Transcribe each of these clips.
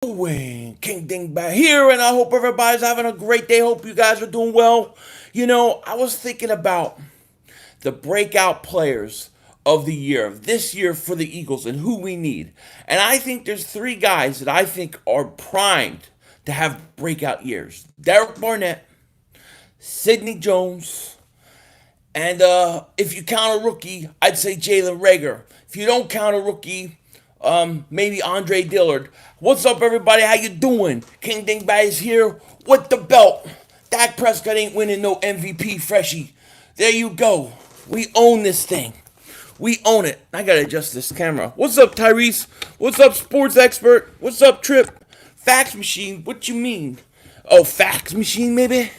King Dingbat here, and I hope everybody's having a great day. Hope you guys are doing well. I was thinking about the breakout players of the year, of this year for the Eagles, and who we need. And I think there's three guys that I think are primed to have breakout years: Derek Barnett, Sidney Jones, and if you count a rookie, I'd say Jalen Rager. If you don't count a rookie, maybe Andre Dillard. What's up, everybody? How you doing? King Dingbat is here with the belt. Dak Prescott ain't winning no MVP, freshie. There you go. We own this thing. We own it. I gotta adjust this camera. What's up, Tyrese? What's up, sports expert? What's up, Trip? Fax machine? What you mean? Oh, fax machine, maybe? Is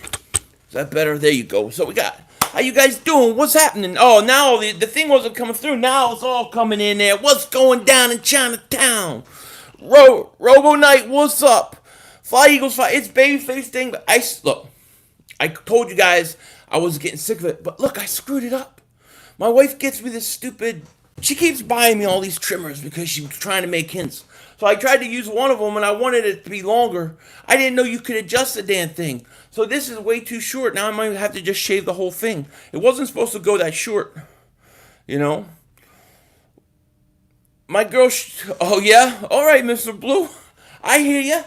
that better? There you go. So we got. How you guys doing? What's happening? Oh, now the thing wasn't coming through. Now it's all coming in there. What's going down in Chinatown? Robo Knight, what's up? Fly Eagles, fly. It's babyface thing. But look. I told you guys I was getting sick of it, but look, I screwed it up. My wife gets me this stupid. She keeps buying me all these trimmers because she's trying to make hints. So I tried to use one of them and I wanted it to be longer. I didn't know you could adjust the damn thing. So this is way too short. Now I might have to just shave the whole thing. It wasn't supposed to go that short. You know? My girl. Oh, yeah? All right, Mr. Blue. I hear ya.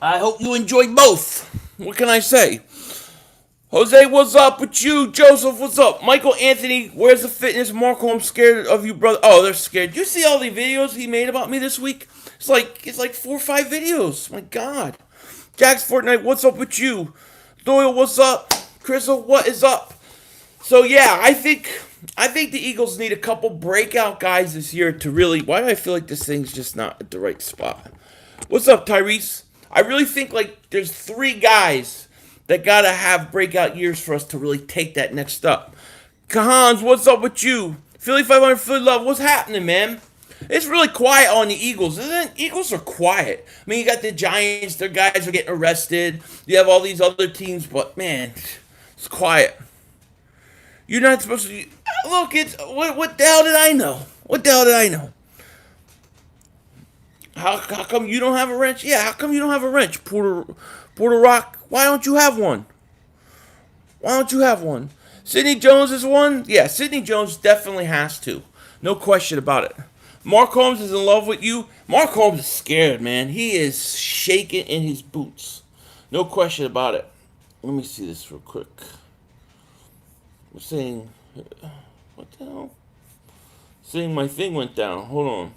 I hope you enjoyed both. What can I say? Jose, what's up with you? Joseph, what's up? Michael Anthony, where's the fitness? Marco, I'm scared of you, brother. Oh, they're scared. You see all the videos he made about me this week? It's like 4 or 5 videos. My God. Jax Fortnite, what's up with you? Doyle, what's up? Crystal, what is up? So yeah, I think the Eagles need a couple breakout guys this year to really. Why do I feel like this thing's just not at the right spot? What's up, Tyrese? I really think there's 3 guys that gotta have breakout years for us to really take that next step. Kahans, what's up with you? Philly 500, Philly Love, what's happening, man? It's really quiet on the Eagles, isn't it? Eagles are quiet. I mean, you got the Giants, their guys are getting arrested. You have all these other teams, but man, it's quiet. You're not supposed to. Look, it's what the hell did I know? What the hell did I know? How come you don't have a wrench? Yeah, how come you don't have a wrench? Porter Rock, why don't you have one? Why don't you have one? Sidney Jones is one? Yeah, Sidney Jones definitely has to. No question about it. Mark Holmes is in love with you. Mark Holmes is scared, man. He is shaking in his boots. No question about it. Let me see this real quick. I'm saying, what the hell? Saying my thing went down. Hold on.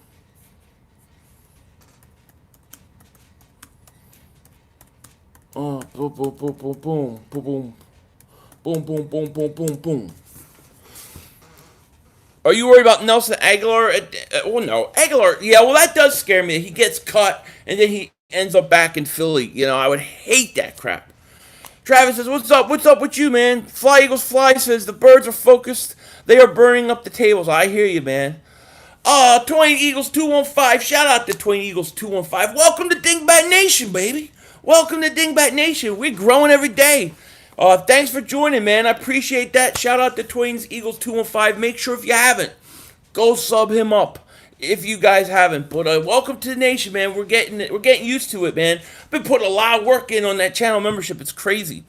Oh, boom, boom, boom, boom, boom, boom, boom, boom, boom, boom, boom, boom, boom. Are you worried about Nelson Aguilar? Well, no, Aguilar. Yeah, well, that does scare me. He gets cut and then he ends up back in Philly. I would hate that crap. Travis says, "What's up? What's up with you, man?" Fly Eagles Fly says, "The birds are focused. They are burning up the tables." I hear you, man. Twain Eagles 215. Shout out to Twain Eagles 215. Welcome to Dingbat Nation, baby. Welcome to Dingbat Nation. We're growing every day. Thanks for joining, man. I appreciate that. Shout out to Twain's Eagles 215. Make sure if you haven't, go sub him up. If you guys haven't, but welcome to the nation, man. We're getting used to it, man. Been putting a lot of work in on that channel membership. It's crazy.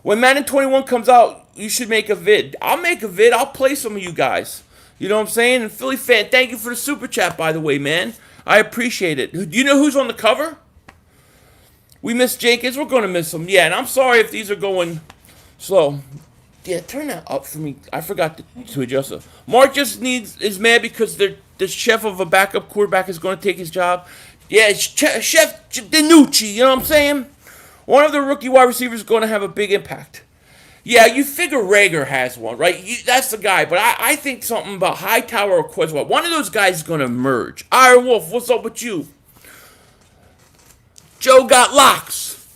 When Madden 21 comes out, you should make a vid. I'll make a vid. I'll play some of you guys. You know what I'm saying? And Philly fan, thank you for the super chat, by the way, man. I appreciate it. Do you know who's on the cover? We miss Jenkins. We're going to miss him. Yeah, and I'm sorry if these are going slow. Yeah, turn that up for me. I forgot to adjust it. Mark just is mad because the chef of a backup quarterback is going to take his job. Yeah, it's Chef DiNucci, you know what I'm saying? One of the rookie wide receivers is going to have a big impact. Yeah, you figure Rager has one, right? That's the guy. But I think something about Hightower or Quezwa. One of those guys is going to emerge. Iron Wolf, what's up with you? Joe got locks.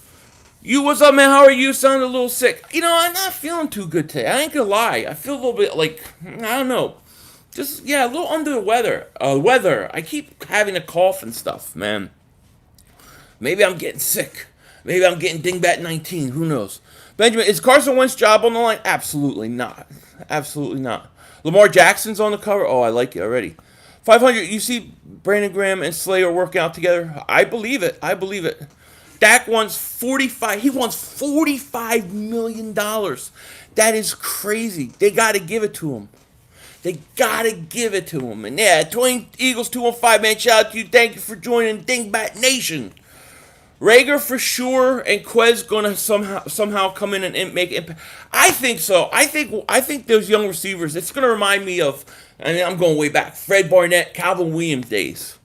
You, what's up, man? How are you? Sound a little sick. I'm not feeling too good today. I ain't gonna lie. I feel a little bit I don't know. Just, yeah, a little under the weather. I keep having a cough and stuff, man. Maybe I'm getting sick. Maybe I'm getting Dingbat 19. Who knows? Benjamin, is Carson Wentz's job on the line? Absolutely not. Absolutely not. Lamar Jackson's on the cover. Oh, I like it already. 500. You see Brandon Graham and Slayer working out together. I believe it. I believe it. Dak wants 45. He wants $45 million. That is crazy. They got to give it to him. They gotta give it to him. And yeah, Twin Eagles 215, man. Shout out to you. Thank you for joining Dingbat Nation. Rager for sure, and Quez gonna somehow come in and make impact. I think so. I think those young receivers. It's gonna remind me of, and I'm going way back. Fred Barnett, Calvin Williams days.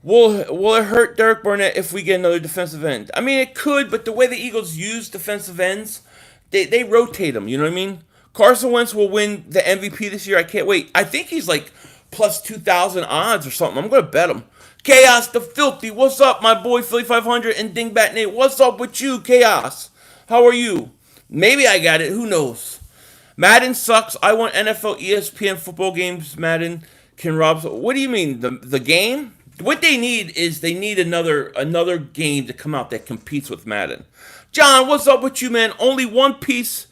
Will it hurt Derek Barnett if we get another defensive end? I mean, it could, but the way the Eagles use defensive ends, they rotate them. You know what I mean? Carson Wentz will win the MVP this year. I can't wait. I think he's like plus 2,000 odds or something. I'm gonna bet him. Chaos the Filthy. What's up, my boy Philly 500 and Dingbat Nate? What's up with you, Chaos? How are you? Maybe I got it. Who knows? Madden sucks. I want NFL ESPN football games. Madden can rob. What do you mean? The game? What they need is they need another game to come out that competes with Madden. John, what's up with you, man? Only one piece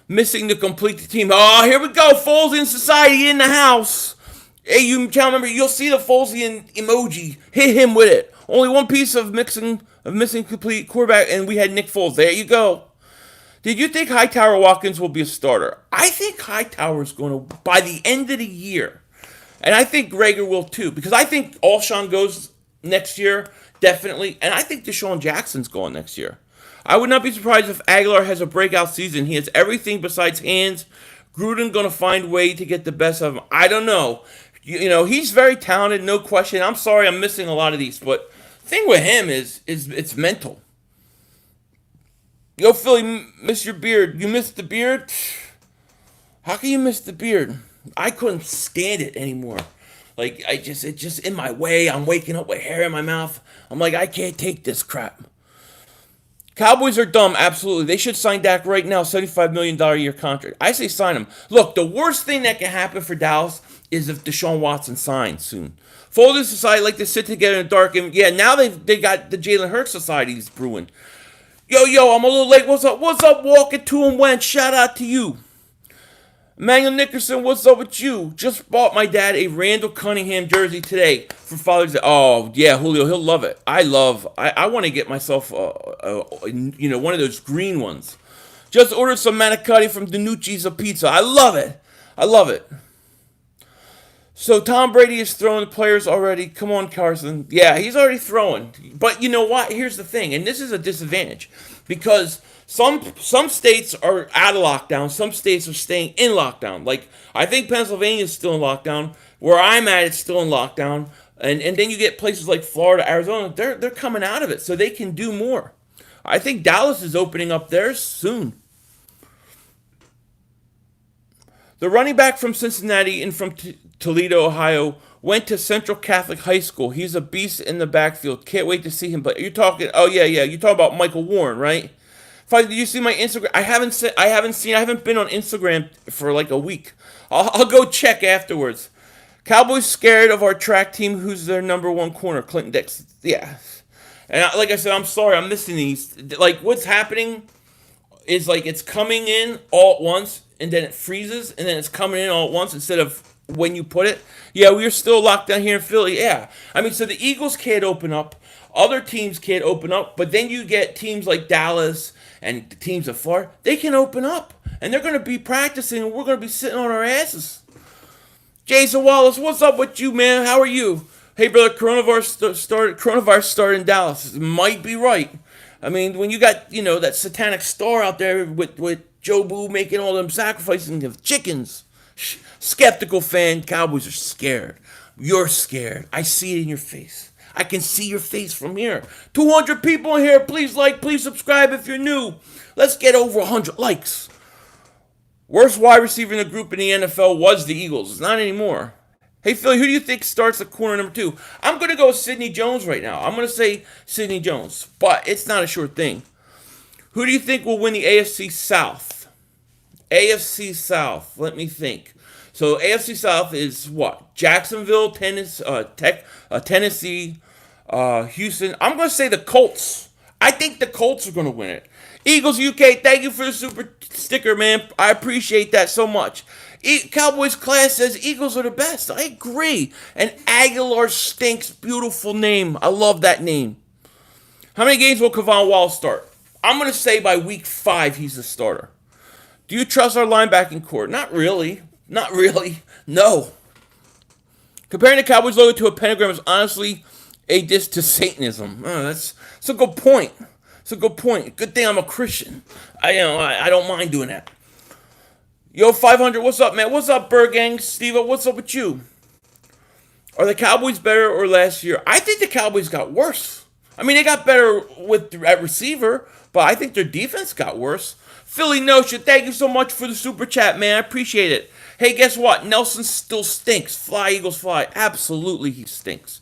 missing to complete the team. Oh, here we go. Folesian Society in the house. Hey, you can't remember. You'll see the Folesian emoji. Hit him with it. Only one piece of missing complete quarterback, and we had Nick Foles. There you go. Did you think Hightower Watkins will be a starter? I think Hightower is going to, by the end of the year, and I think Rager will too, because I think Alshon goes next year, definitely, and I think Deshaun Jackson's going next year. I would not be surprised if Aguilar has a breakout season. He has everything besides hands. Gruden going to find a way to get the best of him. I don't know. You know, he's very talented, no question. I'm sorry I'm missing a lot of these, but the thing with him is it's mental. Yo, Philly, miss your beard. You missed the beard? How can you miss the beard? I couldn't stand it anymore. Like, it's just in my way. I'm waking up with hair in my mouth. I'm like, I can't take this crap. Cowboys are dumb, absolutely. They should sign Dak right now, $75 million a year contract. I say sign him. Look, the worst thing that can happen for Dallas is if Deshaun Watson signs soon. Folded Society like to sit together in the dark, and yeah, now they got the Jalen Hurts Societies brewing. Yo, I'm a little late. What's up? Walking to him, Wentz. Shout out to you. Emmanuel Nickerson, what's up with you? Just bought my dad a Randall Cunningham jersey today for Father's Day. Oh, yeah, Julio, he'll love it. I want to get myself, one of those green ones. Just ordered some manicotti from Danucci's a Pizza. I love it. So Tom Brady is throwing the players already. Come on, Carson. Yeah, he's already throwing. But you know what? Here's the thing, and this is a disadvantage, because some states are out of lockdown. Some states are staying in lockdown. Like, I think Pennsylvania is still in lockdown. Where I'm at, it's still in lockdown. And then you get places like Florida, Arizona. They're coming out of it, so they can do more. I think Dallas is opening up theirs soon. The running back from Cincinnati and from Toledo, Ohio, went to Central Catholic High School. He's a beast in the backfield. Can't wait to see him. But you're talking, oh yeah, you're talking about Michael Warren, right? Did you see my Instagram? I haven't been on Instagram for like a week. I'll go check afterwards. Cowboys scared of our track team. Who's their number one corner? Clinton Dix. Yeah. And like I said, I'm sorry, I'm missing these. Like, what's happening is like it's coming in all at once, and then it freezes, and then it's coming in all at once instead of when you put it. Yeah, we're still locked down here in Philly. Yeah. I mean, so the Eagles can't open up. Other teams can't open up. But then you get teams like Dallas and the teams of Florida. They can open up. And they're going to be practicing, and we're going to be sitting on our asses. Jason Wallace, what's up with you, man? How are you? Hey, brother, coronavirus started in Dallas. It might be right. I mean, when you got, that satanic star out there with Joe Boo making all them sacrifices of chickens. Skeptical fan, Cowboys are scared. You're scared. I see it in your face. I can see your face from here. 200 people in here. Please like, please subscribe if you're new. Let's get over 100 likes. Worst wide receiver in the group in the NFL was the Eagles. It's not anymore. Hey, Philly, who do you think starts at corner number 2? I'm going to go with Sidney Jones right now. I'm going to say Sidney Jones, but it's not a sure thing. Who do you think will win the AFC South? AFC South, let me think. So AFC South is what? Jacksonville, Tennessee, Houston. I'm going to say the Colts. I think the Colts are going to win it. Eagles UK, thank you for the super sticker, man. I appreciate that so much. Cowboys class says Eagles are the best. I agree. And Aguilar stinks. Beautiful name. I love that name. How many games will Kevon Wallace start? I'm going to say by week 5 he's the starter. Do you trust our linebacking core? Not really. Not really. No. Comparing the Cowboys logo to a pentagram is honestly a diss to Satanism. Oh, that's a good point. It's a good point. Good thing I'm a Christian. I don't mind doing that. Yo, 500, what's up, man? What's up, Bird Gang? Steve, what's up with you? Are the Cowboys better or last year? I think the Cowboys got worse. I mean, they got better at receiver, but I think their defense got worse. Philly Notion, thank you so much for the super chat, man. I appreciate it. Hey, guess what? Nelson still stinks. Fly, Eagles, fly. Absolutely, he stinks.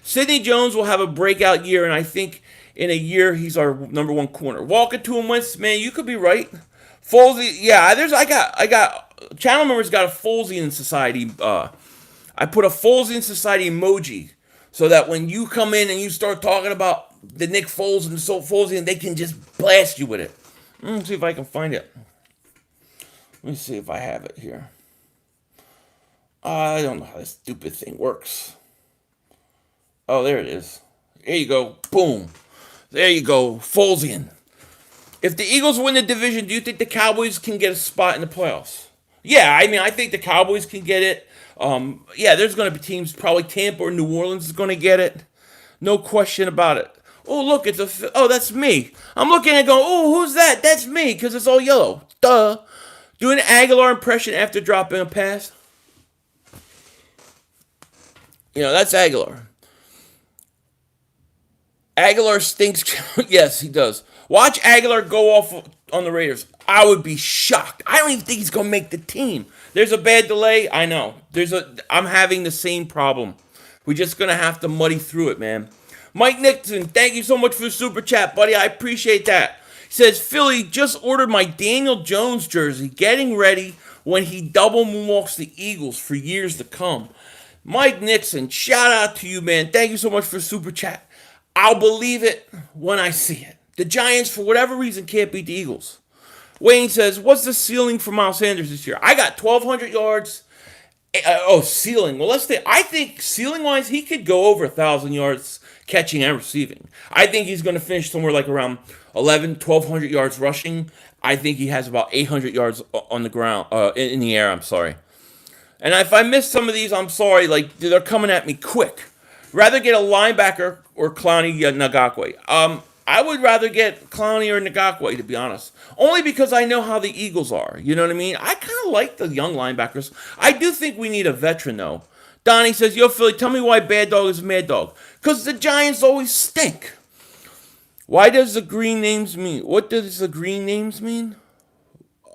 Sidney Jones will have a breakout year, and I think in a year he's our number 1 corner. Walking to him, Wentz, man, you could be right. Folsey, yeah, I got channel members got a Folsey Society. I put a Folsey Society emoji so that when you come in and you start talking about the Nick Foles and so Folsey, and they can just blast you with it. Let me see if I can find it. Let me see if I have it here. I don't know how this stupid thing works. Oh, there it is. There you go. Boom. There you go. Folesian. If the Eagles win the division, do you think the Cowboys can get a spot in the playoffs? Yeah, I mean, I think the Cowboys can get it. Yeah, there's going to be teams, probably Tampa or New Orleans is going to get it. No question about it. Oh, look, oh, that's me. I'm looking and going, oh, who's that? That's me, because it's all yellow. Duh. Do an Aguilar impression after dropping a pass. That's Aguilar. Aguilar stinks. Yes, he does. Watch Aguilar go off on the Raiders. I would be shocked. I don't even think he's going to make the team. There's a bad delay. I know. I'm having the same problem. We're just going to have to muddy through it, man. Mike Nixon, thank you so much for the super chat, buddy. I appreciate that. He says, Philly just ordered my Daniel Jones jersey, getting ready when he double moonwalks the Eagles for years to come. Mike Nixon, shout out to you, man. Thank you so much for the super chat. I'll believe it when I see it. The Giants, for whatever reason, can't beat the Eagles. Wayne says, what's the ceiling for Miles Sanders this year? I got 1,200 yards. Ceiling. Well, I think ceiling-wise, he could go over 1,000 yards catching and receiving. I think he's going to finish somewhere like around 1,200 yards rushing. I think he has about 800 yards on the ground, in the air, I'm sorry. And if I miss some of these, I'm sorry. Like, they're coming at me quick. Rather get a linebacker or Clowney Ngakwe. I would rather get Clowney or Ngakwe, to be honest. Only because I know how the Eagles are. You know what I mean? I kind of like the young linebackers. I do think we need a veteran, though. Donnie says, yo, Philly, tell me why Bad Dog is Mad Dog. Because the Giants always stink. Why does the green names mean? What does the green names mean?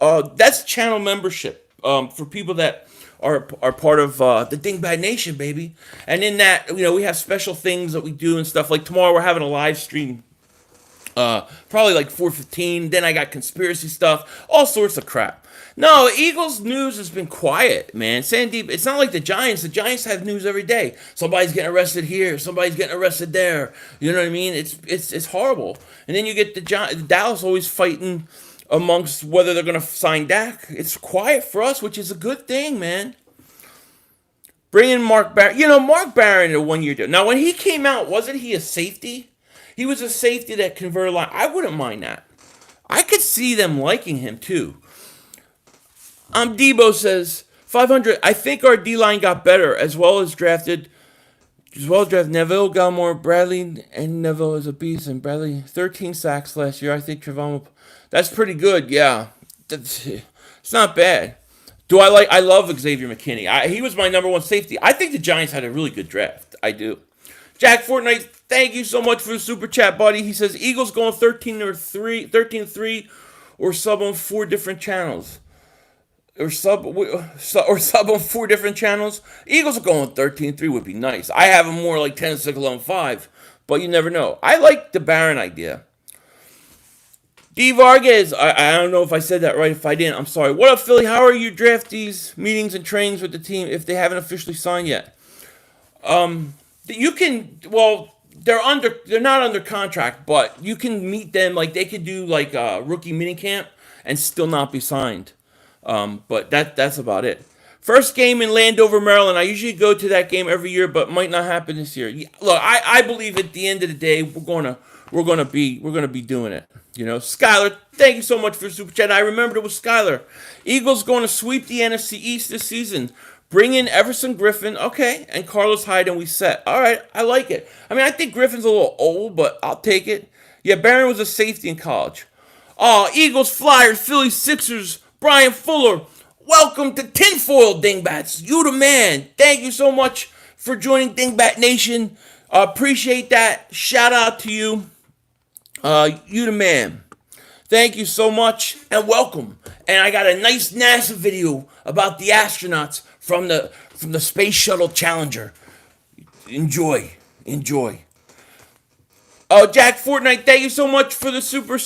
That's channel membership for people that are part of the Dingbat Nation, baby. And in that, we have special things that we do and stuff. Like tomorrow we're having a live stream. Probably like 4:15. Then I got conspiracy stuff. All sorts of crap. No, Eagles news has been quiet, man. Sandeep, it's not like the Giants. The Giants have news every day. Somebody's getting arrested here. Somebody's getting arrested there. You know what I mean? It's horrible. And then you get the Dallas always fighting amongst whether they're going to sign Dak. It's quiet for us, which is a good thing, man. Bring in Mark Barron. Mark Barron in a 1-year deal. Now, when he came out, wasn't he a safety? He was a safety that converted line. I wouldn't mind that. I could see them liking him, too. Debo says, 500, I think our D-line got better, as well as drafted Neville, Galmore, Bradley, and Neville is a beast, and Bradley, 13 sacks last year. I think Trevon, that's pretty good, yeah. It's not bad. I love Xavier McKinney. He was my number 1 safety. I think the Giants had a really good draft. I do. Jack Fortnite, thank you so much for the super chat, buddy. He says, Eagles going 13-3, or sub on 4 different channels. Or sub on 4 different channels. Eagles are going 13-3 would be nice. I have them more like 10-6, 11-5, but you never know. I like the Barron idea. D. Vargas, I don't know if I said that right. If I didn't, I'm sorry. What up, Philly? How are your draftees meetings and trainings with the team if they haven't officially signed yet? You can, well, they're not under contract, but you can meet them. Like they could do like a rookie minicamp and still not be signed. But that's about it. First game in Landover, Maryland. I usually go to that game every year, but might not happen this year. Look, I believe at the end of the day we're gonna be doing it. Skylar, thank you so much for super chat. I remembered it was Skylar. Eagles going to sweep the NFC East this season. Bring in Everson Griffin, okay, and Carlos Hyde, and we set. All right, I like it. I mean, I think Griffin's a little old, but I'll take it. Yeah, Barron was a safety in college. Oh, Eagles, Flyers, Phillies, Sixers, Brian Fuller. Welcome to Tinfoil, Dingbats. You the man. Thank you so much for joining Dingbat Nation. Appreciate that. Shout out to you. You the man. Thank you so much and welcome. And I got a nice NASA video about the astronauts from the Space Shuttle Challenger. Enjoy. Oh, Jack Fortnite, thank you so much for the super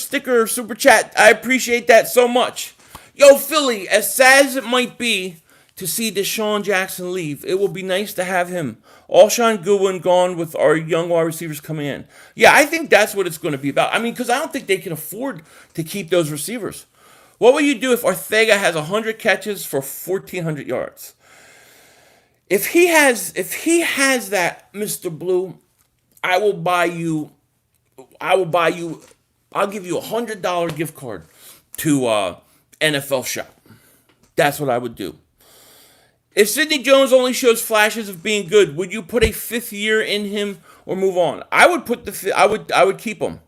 chat. I appreciate that so much. Yo, Philly, as sad as it might be to see Deshaun Jackson leave, it will be nice to have him. Alshon Goodwin gone with our young wide receivers coming in. Yeah, I think that's what it's going to be about. I mean, because I don't think they can afford to keep those receivers. What will you do if Ortega has 100 catches for 1,400 yards? If he has that, Mr. Blue, I'll give you $100 gift card to NFL Shop. That's what I would do. If Sidney Jones only shows flashes of being good, would you put a 5th year in him or move on? I would keep him.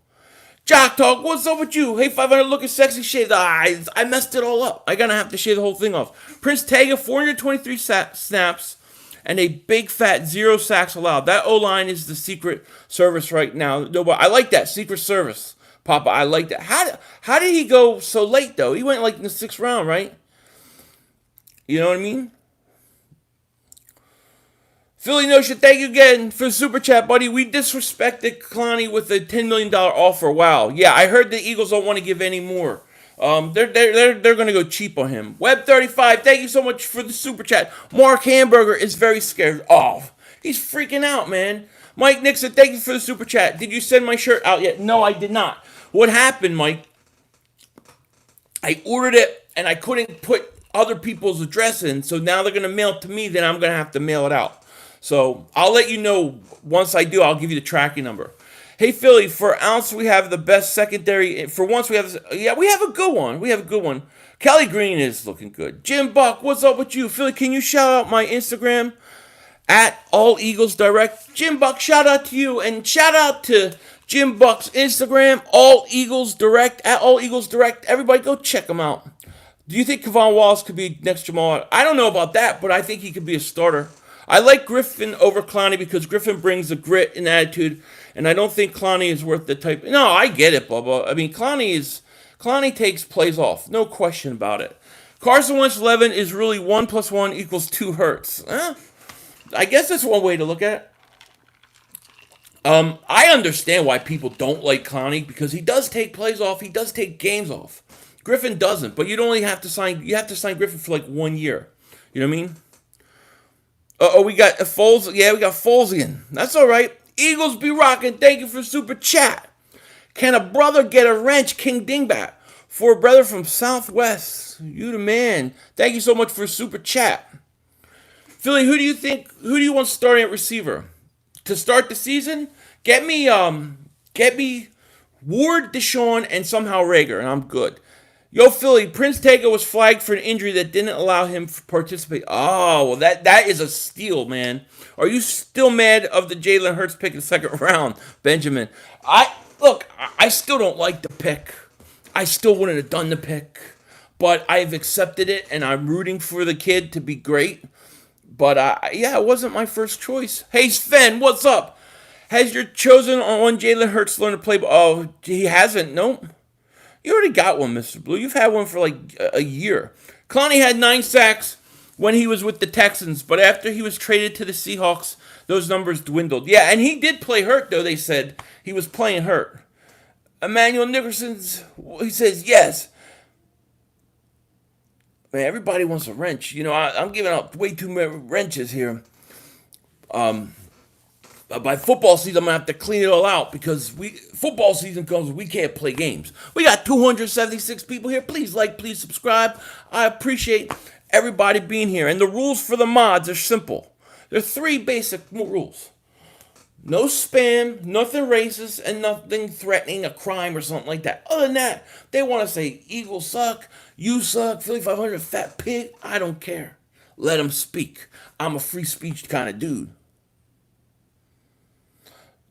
Jock Talk, what's up with you? Hey, 500 looking sexy shaved. I messed it all up. I gotta have to shave the whole thing off. Prince Tega, 423 snaps and a big fat 0 sacks allowed. That O-line is the Secret Service right now. No, but I like that Secret Service, Papa. I like that. How did he go so late though? He went like in the 6th round, right? You know what I mean? Philly Notion, thank you again for the super chat, buddy. We disrespected Clowney with a $10 million offer. Wow. Yeah, I heard the Eagles don't want to give any more. They're going to go cheap on him. Web35, thank you so much for the super chat. Mark Hamburger is very scared. Oh, he's freaking out, man. Mike Nixon, thank you for the super chat. Did you send my shirt out yet? No, I did not. What happened, Mike? I ordered it, and I couldn't put other people's address in, so now they're going to mail it to me, then I'm going to have to mail it out. So I'll let you know once I do. I'll give you the tracking number. Hey Philly, for ounce we have the best secondary. For once we have a good one. Kelly Green is looking good. Jim Buck, what's up with you, Philly? Can you shout out my Instagram at All Eagles Direct? Jim Buck, shout out to you and shout out to Jim Buck's Instagram, All Eagles Direct at All Eagles Direct. Everybody go check him out. Do you think Kevon Wallace could be next Jamal? I don't know about that, but I think he could be a starter. I like Griffin over Clowney because Griffin brings a grit and attitude, and I don't think Clowney is worth the type. No, I get it, Bubba. I mean, Clowney takes plays off, no question about it. Carson Wentz 11 is really 1 + 1 = 2 hurts. I guess that's one way to look at it. I understand why people don't like Clowney because he does take plays off, he does take games off. Griffin doesn't, but you have to sign Griffin for like 1 year. You know what I mean? We got Foles. Yeah, we got Folesian. That's all right. Eagles be rocking. Thank you for super chat. Can a brother get a wrench? King Dingbat. For a brother from Southwest. You the man. Thank you so much for super chat. Philly, who do you want starting at receiver? To start the season? Get me Ward, Deshaun, and somehow Rager, and I'm good. Yo, Philly, Prince Tega was flagged for an injury that didn't allow him to participate. Oh, well, that is a steal, man. Are you still mad of the Jalen Hurts pick in the 2nd round, Benjamin? I still don't like the pick. I still wouldn't have done the pick. But I've accepted it, and I'm rooting for the kid to be great. But, it wasn't my first choice. Hey, Sven, what's up? Has your chosen on Jalen Hurts learned to play? Oh, he hasn't. Nope. You already got one, Mr. Blue. You've had one for like a year. Clowney had 9 sacks when he was with the Texans, but after he was traded to the Seahawks, those numbers dwindled. Yeah, and he did play hurt, though, they said. He was playing hurt. Emmanuel Nickerson's, he says, yes. Man, everybody wants a wrench. I'm giving out way too many wrenches here. by football season, I'm gonna have to clean it all out because football season comes, we can't play games. We got 276 people here. Please like, please subscribe. I appreciate everybody being here. And the rules for the mods are simple. There are three basic rules. No spam, nothing racist, and nothing threatening a crime or something like that. Other than that, they want to say Eagles suck, you suck, Philly 500, fat pig. I don't care. Let them speak. I'm a free speech kind of dude.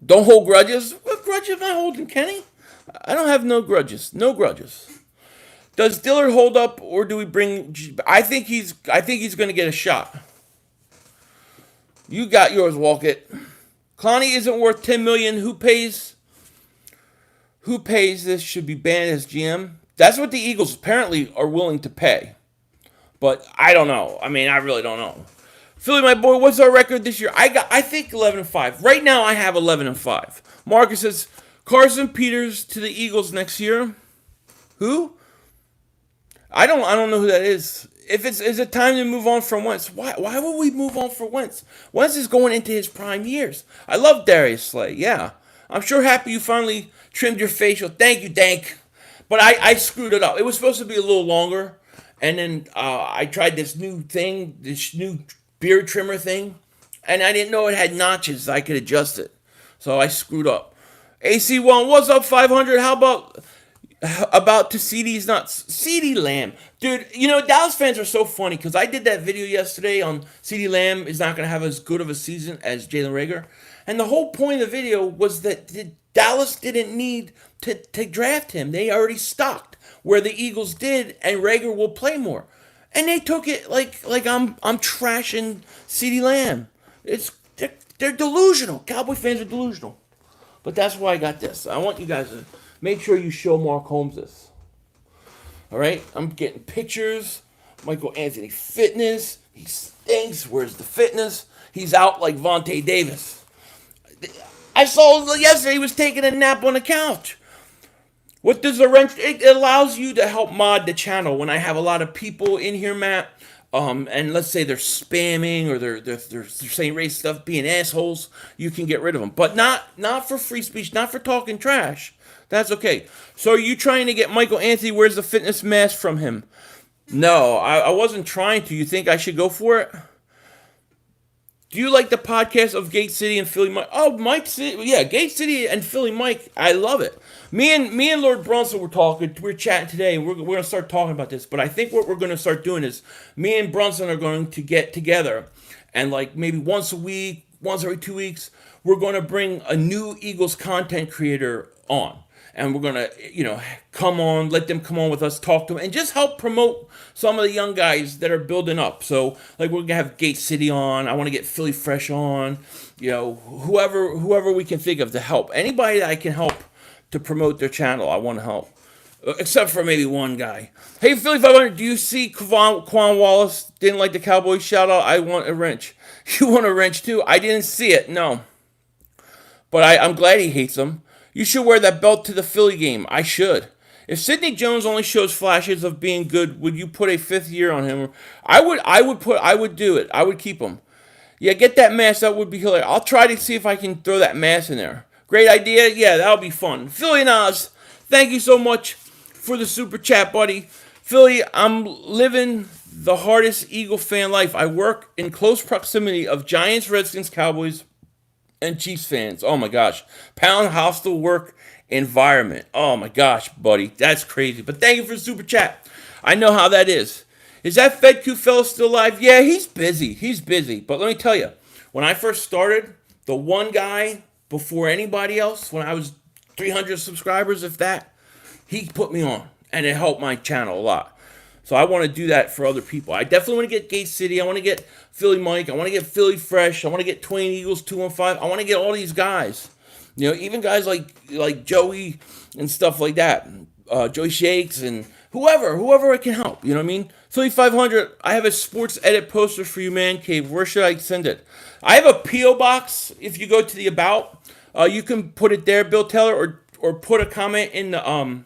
Don't hold grudges. What grudge am I holding, Kenny? I don't have no grudges. No grudges. Does Dillard hold up, or do we bring? I think he's going to get a shot. You got yours, Walkett. Clowney isn't worth $10 million. Who pays? Who pays this? Should be banned as GM. That's what the Eagles apparently are willing to pay. But I don't know. I mean, I really don't know. Philly, my boy, what's our record this year? I think 11-5. Right now, I have 11-5. Marcus says Carson Peters to the Eagles next year. Who? I don't know who that is. Is it time to move on from Wentz? Why would we move on for Wentz? Wentz is going into his prime years. I love Darius Slay. Yeah, I'm sure happy you finally trimmed your facial. Thank you, Dank. But I screwed it up. It was supposed to be a little longer, and then I tried this new thing, this new beard trimmer thing, and I didn't know it had notches. I could adjust it, so I screwed up. AC1, what's up, 500? How about to CD's nuts? CD Lamb. Dude, you know, Dallas fans are so funny because I did that video yesterday on CD Lamb is not going to have as good of a season as Jalen Reagor. And the whole point of the video was that Dallas didn't need to draft him. They already stocked where the Eagles did, and Reagor will play more. And they took it like I'm trashing CD Lamb. They're delusional. Cowboy fans are delusional. But that's why I got this. I want you guys to make sure you show Mark Holmes this. All right? I'm getting pictures. Michael Anthony fitness. He stinks. Where's the fitness? He's out like Vontae Davis. I saw yesterday he was taking a nap on the couch. What does the wrench? It allows you to help mod the channel when I have a lot of people in here, Matt. And let's say they're spamming or they're saying racist stuff, being assholes. You can get rid of them, but not for free speech, not for talking trash. That's okay. So are you trying to get Michael Anthony? Where's the fitness mask from him? No, I wasn't trying to. You think I should go for it? Do you like the podcast of Gate City and Philly Mike? Oh, Mike City, yeah, Gate City and Philly Mike. I love it. Me and Lord Brunson were talking. We're chatting today. We're gonna start talking about this. But I think what we're gonna start doing is me and Brunson are going to get together, and like maybe once a week, once every 2 weeks, we're gonna bring a new Eagles content creator on. And we're going to, come on, let them come on with us, talk to them, and just help promote some of the young guys that are building up. So, like, we're going to have Gate City on. I want to get Philly Fresh on. Whoever we can think of to help. Anybody that I can help to promote their channel, I want to help. Except for maybe one guy. Hey, Philly 500, do you see Quan Wallace didn't like the Cowboys shout out? I want a wrench. You want a wrench, too? I didn't see it, no. But I'm glad he hates them. You should wear that belt to the Philly game. I should. If Sidney Jones only shows flashes of being good, would you put a 5th year on him? I would do it. I would keep him. Yeah, get that mask. That would be hilarious. I'll try to see if I can throw that mask in there. Great idea. Yeah, that'll be fun. Philly Nas, thank you so much for the super chat, buddy. Philly, I'm living the hardest Eagle fan life. I work in close proximity of Giants, Redskins, Cowboys, and Chiefs fans. Oh my gosh. Pound hostile work environment. Oh my gosh, buddy. That's crazy. But thank you for the super chat. I know how that is. Is that FedQ fellow still alive? Yeah, he's busy. He's busy. But let me tell you, when I first started, the one guy before anybody else, when I was 300 subscribers, if that, he put me on. And it helped my channel a lot. So I want to do that for other people. I definitely want to get Gate City. I want to get Philly Mike. I want to get Philly Fresh. I want to get Twain Eagles 215. I want to get all these guys. Even guys like Joey and stuff like that. Joey Shakes and whoever I can help. You know what I mean? Philly 500, I have a sports edit poster for you, Man Cave. Where should I send it? I have a P.O. box. If you go to the About, you can put it there, Bill Taylor, or put a comment in the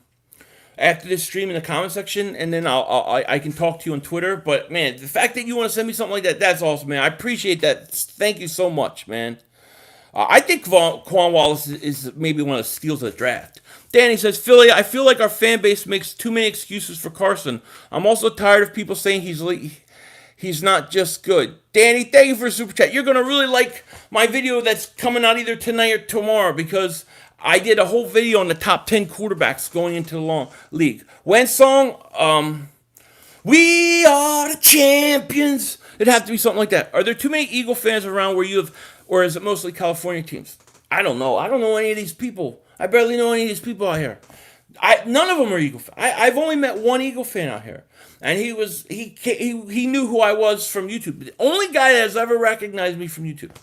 after this stream in the comment section, and then I can talk to you on Twitter. But man, the fact that you want to send me something like that, that's awesome, man. I appreciate that. Thank you so much, man. I think Quan Wallace is maybe one of the steals of the draft. Danny says, Philly, I feel like our fan base makes too many excuses for Carson. I'm also tired of people saying he's not just good. Danny, thank you for a super chat. You're going to really like my video that's coming out either tonight or tomorrow because I did a whole video on the top 10 quarterbacks going into the long league. When song, we are the champions. It'd have to be something like that. Are there too many Eagle fans around where you have, or is it mostly California teams? I don't know. I don't know any of these people. I barely know any of these people out here. None of them are Eagle fans. I've only met one Eagle fan out here, and he knew who I was from YouTube. The only guy that has ever recognized me from YouTube.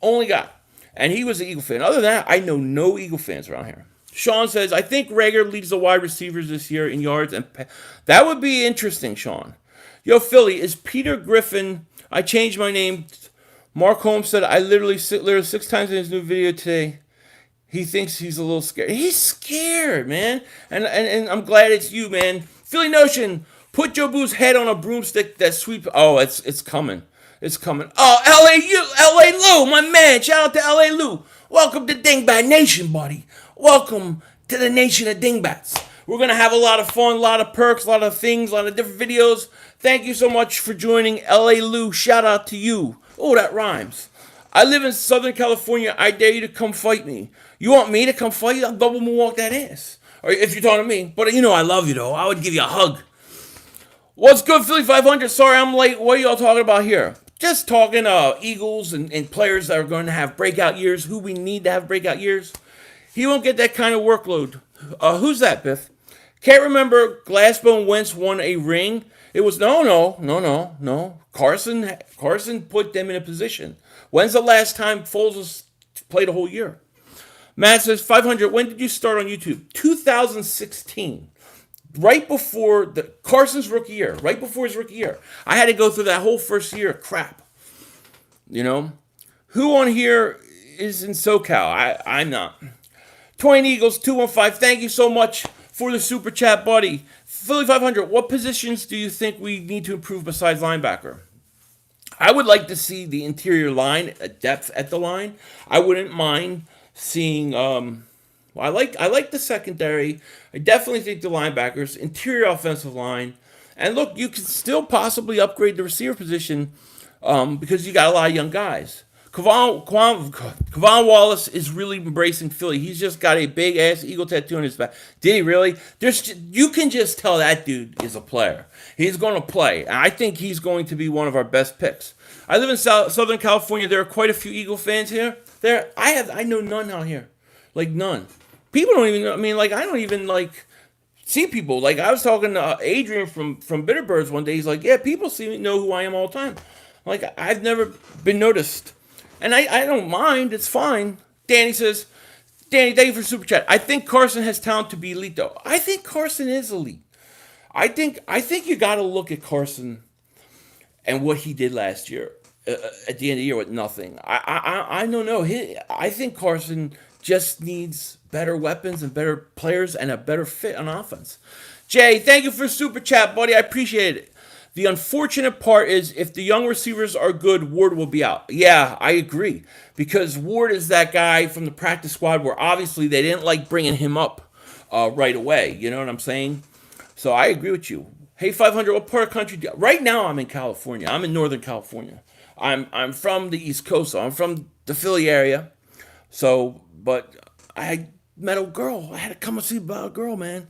Only guy. And he was an Eagle fan. Other than that, I know no Eagle fans around here. Sean says, I think Rager leads the wide receivers this year in yards. That would be interesting, Sean. Yo, Philly, is Peter Griffin... I changed my name. Mark Holmes said, I literally 6 times in his new video today. He thinks he's a little scared. He's scared, man. And I'm glad it's you, man. Philly Notion, put Joe Boo's head on a broomstick that sweep... Oh, it's coming. It's coming. Oh, L.A. Lou, my man. Shout out to L.A. Lou. Welcome to Dingbat Nation, buddy. Welcome to the nation of Dingbats. We're going to have a lot of fun, a lot of perks, a lot of things, a lot of different videos. Thank you so much for joining L.A. Lou. Shout out to you. Oh, that rhymes. I live in Southern California. I dare you to come fight me. You want me to come fight you? I'll double moonwalk that ass. Or if you're talking to me. But you know I love you, though. I would give you a hug. What's good, Philly 500? Sorry I'm late. What are y'all talking about here? Just talking Eagles and players that are going to have breakout years, who we need to have breakout years. He won't get that kind of workload. Who's that, Biff? Can't remember Glassbone Wentz won a ring. It was no. Carson put them in a position. When's the last time Foles played a whole year? Matt says, 500, when did you start on YouTube? 2016. Right before Carson's rookie year. Right before his rookie year. I had to go through that whole first year of crap. You know? Who on here is in SoCal? I'm not. Twain Eagles 215. Thank you so much for the super chat, buddy. Philly 500. What positions do you think we need to improve besides linebacker? I would like to see the interior line, depth at the line. I wouldn't mind seeing. I like the secondary. I definitely think the linebackers, interior offensive line, and look, you can still possibly upgrade the receiver position because you got a lot of young guys. Kevon Wallace is really embracing Philly. He's just got a big ass eagle tattoo on his back. Did he really? You can just tell that dude is a player. He's going to play. And I think he's going to be one of our best picks. I live in Southern California. There are quite a few Eagle fans here. I know none out here, like none. People don't even. I mean, like I don't even like see people. Like I was talking to Adrian from Bitterbirds one day. He's like, yeah, people know who I am all the time. Like I've never been noticed. And I don't mind. It's fine. Danny says, Danny, thank you for super chat. I think Carson has talent to be elite, though. I think Carson is elite. I think you got to look at Carson and what he did last year at the end of the year with nothing. I don't know. I think Carson just needs better weapons and better players and a better fit on offense. Jay, thank you for super chat, buddy. I appreciate it. The unfortunate part is if the young receivers are good, Ward will be out. Yeah, I agree. Because Ward is that guy from the practice squad where obviously they didn't like bringing him up right away. You know what I'm saying? So I agree with you. Hey, 500, what part of country do you... Right now I'm in California. I'm in Northern California. I'm from the East Coast, so I'm from the Philly area. So, but I met a girl. I had to come and see about a girl, man.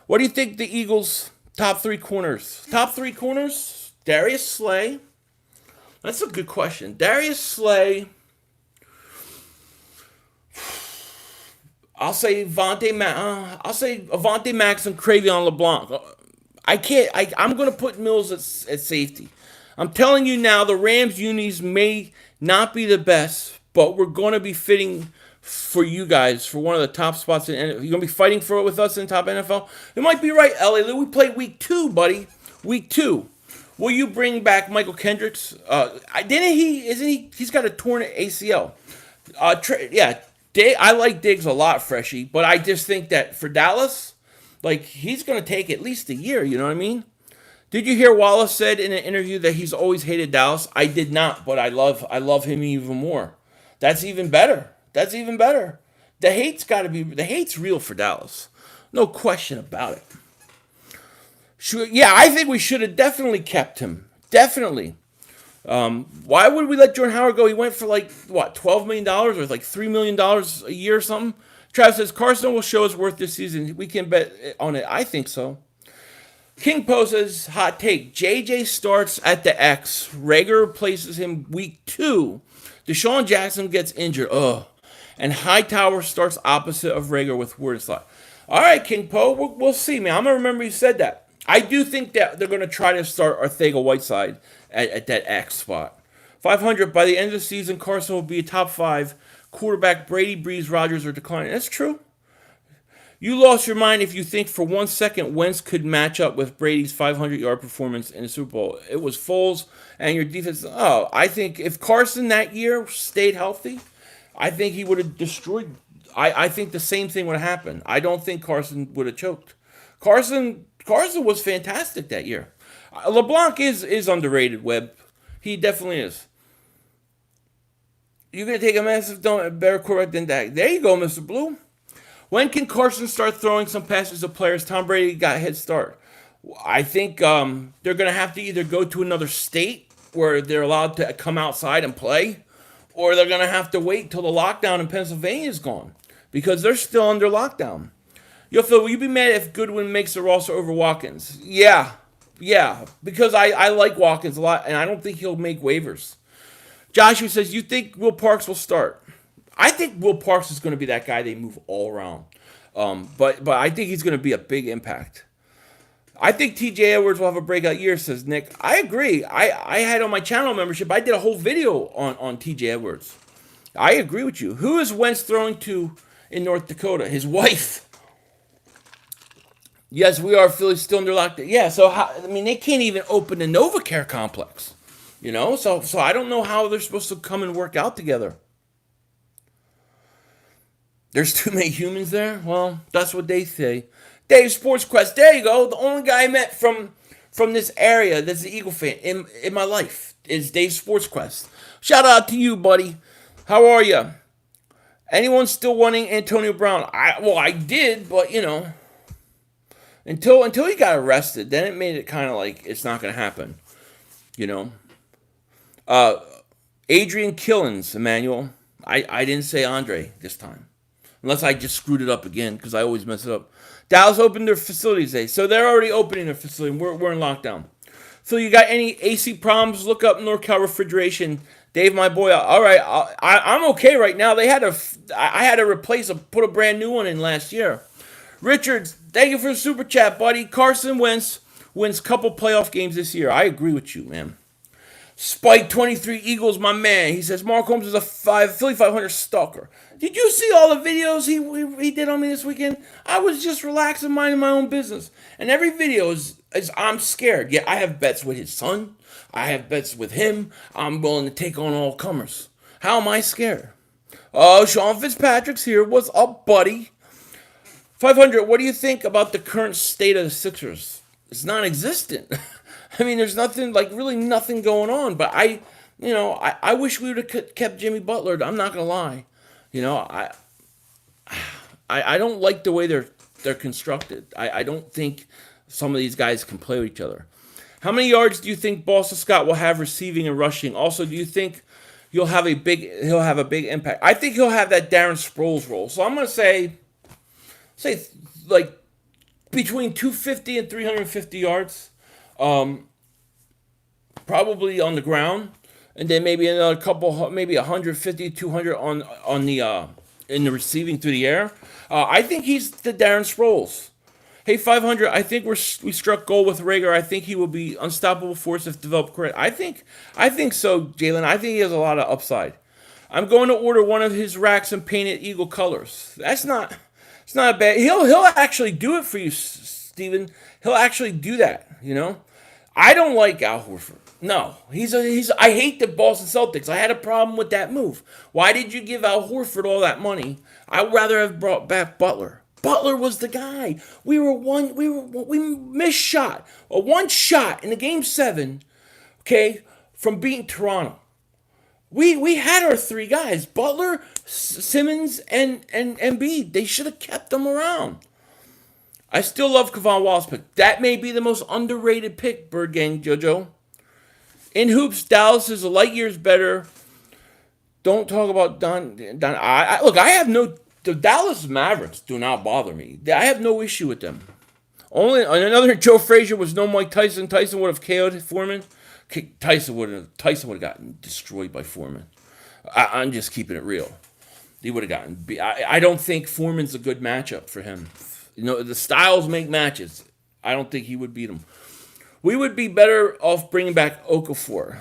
What do you think the Eagles... Top three corners. Top three corners. Darius Slay. That's a good question. Darius Slay. I'll say Avante Max and Cravion LeBlanc. I'm going to put Mills at safety. I'm telling you now, the Rams unis may not be the best, but we're going to be fitting for you guys for one of the top spots in NFL. You're going to be fighting for it with us in top NFL? You might be right, Ellie. We played week 2, buddy. Week 2. Will you bring back Michael Kendricks? He's got a torn ACL. I like Diggs a lot, Freshie, but I just think that for Dallas, like, he's going to take at least a year, you know what I mean? Did you hear Wallace said in an interview that he's always hated Dallas? I did not, but I love him even more. That's even better. That's even better. The hate's real for Dallas. No question about it. Yeah, I think we should have definitely kept him. Definitely. Why would we let Jordan Howard go? He went for like what, $12 million or like $3 million a year or something. Travis says Carson will show his worth this season. We can bet on it. I think so. King Poe says hot take. JJ starts at the X. Rager replaces him week 2. Deshaun Jackson gets injured. Ugh. And Hightower starts opposite of Rager with Ward slot. All right, King Poe, we'll see, man. I'm going to remember you said that. I do think that they're going to try to start Arcega-Whiteside at that X spot. 500, by the end of the season, Carson will be a top 5 quarterback. Brady, Breeze, Rodgers are declining. That's true. You lost your mind if you think for 1 second Wentz could match up with Brady's 500-yard performance in the Super Bowl. It was Foles and your defense. Oh, I think if Carson that year stayed healthy, I think he would have destroyed. I think the same thing would have happened. I don't think Carson would have choked. Carson was fantastic that year. LeBlanc is underrated, Webb. He definitely is. You're going to take a massive better quarterback than that. There you go, Mr. Blue. When can Carson start throwing some passes to players? Tom Brady got a head start. I think they're going to have to either go to another state where they're allowed to come outside and play, or they're going to have to wait till the lockdown in Pennsylvania is gone because they're still under lockdown. Yo, Phil, will you be mad if Goodwin makes the roster over Watkins? Yeah, because I like Watkins a lot, and I don't think he'll make waivers. Joshua says, you think Will Parks will start? I think Will Parks is going to be that guy they move all around. But I think he's going to be a big impact. I think TJ Edwards will have a breakout year, says Nick. I agree. I had on my channel membership, I did a whole video on TJ Edwards. I agree with you. Who is Wentz throwing to in North Dakota? His wife. Yes, we are Philly still under lockdown. Yeah, so they can't even open the NovaCare complex. So I don't know how they're supposed to come and work out together. There's too many humans there? Well, that's what they say. Dave Sports Quest, there you go. The only guy I met from this area that's an Eagle fan in my life is Dave Sports Quest. Shout out to you, buddy. How are you? Anyone still wanting Antonio Brown? I did, but until he got arrested, then it made it kind of like it's not going to happen. Adrian Killens, Emmanuel. I didn't say Andre this time. Unless I just screwed it up again, because I always mess it up. Dallas opened their facilities today. So they're already opening their facility. We're in lockdown. So you got any AC problems? Look up NorCal Refrigeration. Dave, my boy. All right. I'm okay right now. I had to put a brand new one in last year. Richards, thank you for the super chat, buddy. Carson Wentz wins couple playoff games this year. I agree with you, man. Spike 23 Eagles, my man. He says Mark Holmes is a Philly 500 stalker. Did you see all the videos he did on me this weekend? I was just relaxing, minding my own business. And every video is I'm scared. Yeah, I have bets with his son. I have bets with him. I'm willing to take on all comers. How am I scared? Oh, Sean Fitzpatrick's here. What's up, buddy? 500, what do you think about the current state of the Sixers? It's non-existent. There's nothing, really nothing going on. But I wish we would have kept Jimmy Butler. I'm not going to lie. I don't like the way they're constructed. I don't think some of these guys can play with each other. How many yards do you think Boston Scott will have receiving and rushing? Also, do you think he'll have a big impact? I think he'll have that Darren Sproles role. So I'm going to say like between 250 and 350 yards. Probably on the ground, and then maybe another couple, maybe 150, 200 on the in the receiving through the air. I think he's the Darren Sproles. Hey, 500. I think we struck gold with Rager. I think he will be unstoppable force if developed correct. I think so, Jalen. I think he has a lot of upside. I'm going to order one of his racks and paint it Eagle colors. It's not bad. He'll actually do it for you, Steven. He'll actually do that. I don't like Al Horford. No, I hate the Boston Celtics. I had a problem with that move. Why did you give Al Horford all that money? I'd rather have brought back Butler. Butler was the guy. We missed shot. One shot in the game 7, okay, from beating Toronto. We had our three guys: Butler, Simmons, and Embiid. They should have kept them around. I still love Kevon Wallace pick. That may be the most underrated pick, Bird Gang JoJo. In hoops, Dallas is a light years better. Don't talk about Don. Look, I have no. The Dallas Mavericks do not bother me. I have no issue with them. Only another Joe Frazier was no Mike Tyson. Tyson would have KO'd Foreman. Tyson would have gotten destroyed by Foreman. I'm just keeping it real. He would have gotten beat. I don't think Foreman's a good matchup for him. The styles make matches. I don't think he would beat him. We would be better off bringing back Okafor.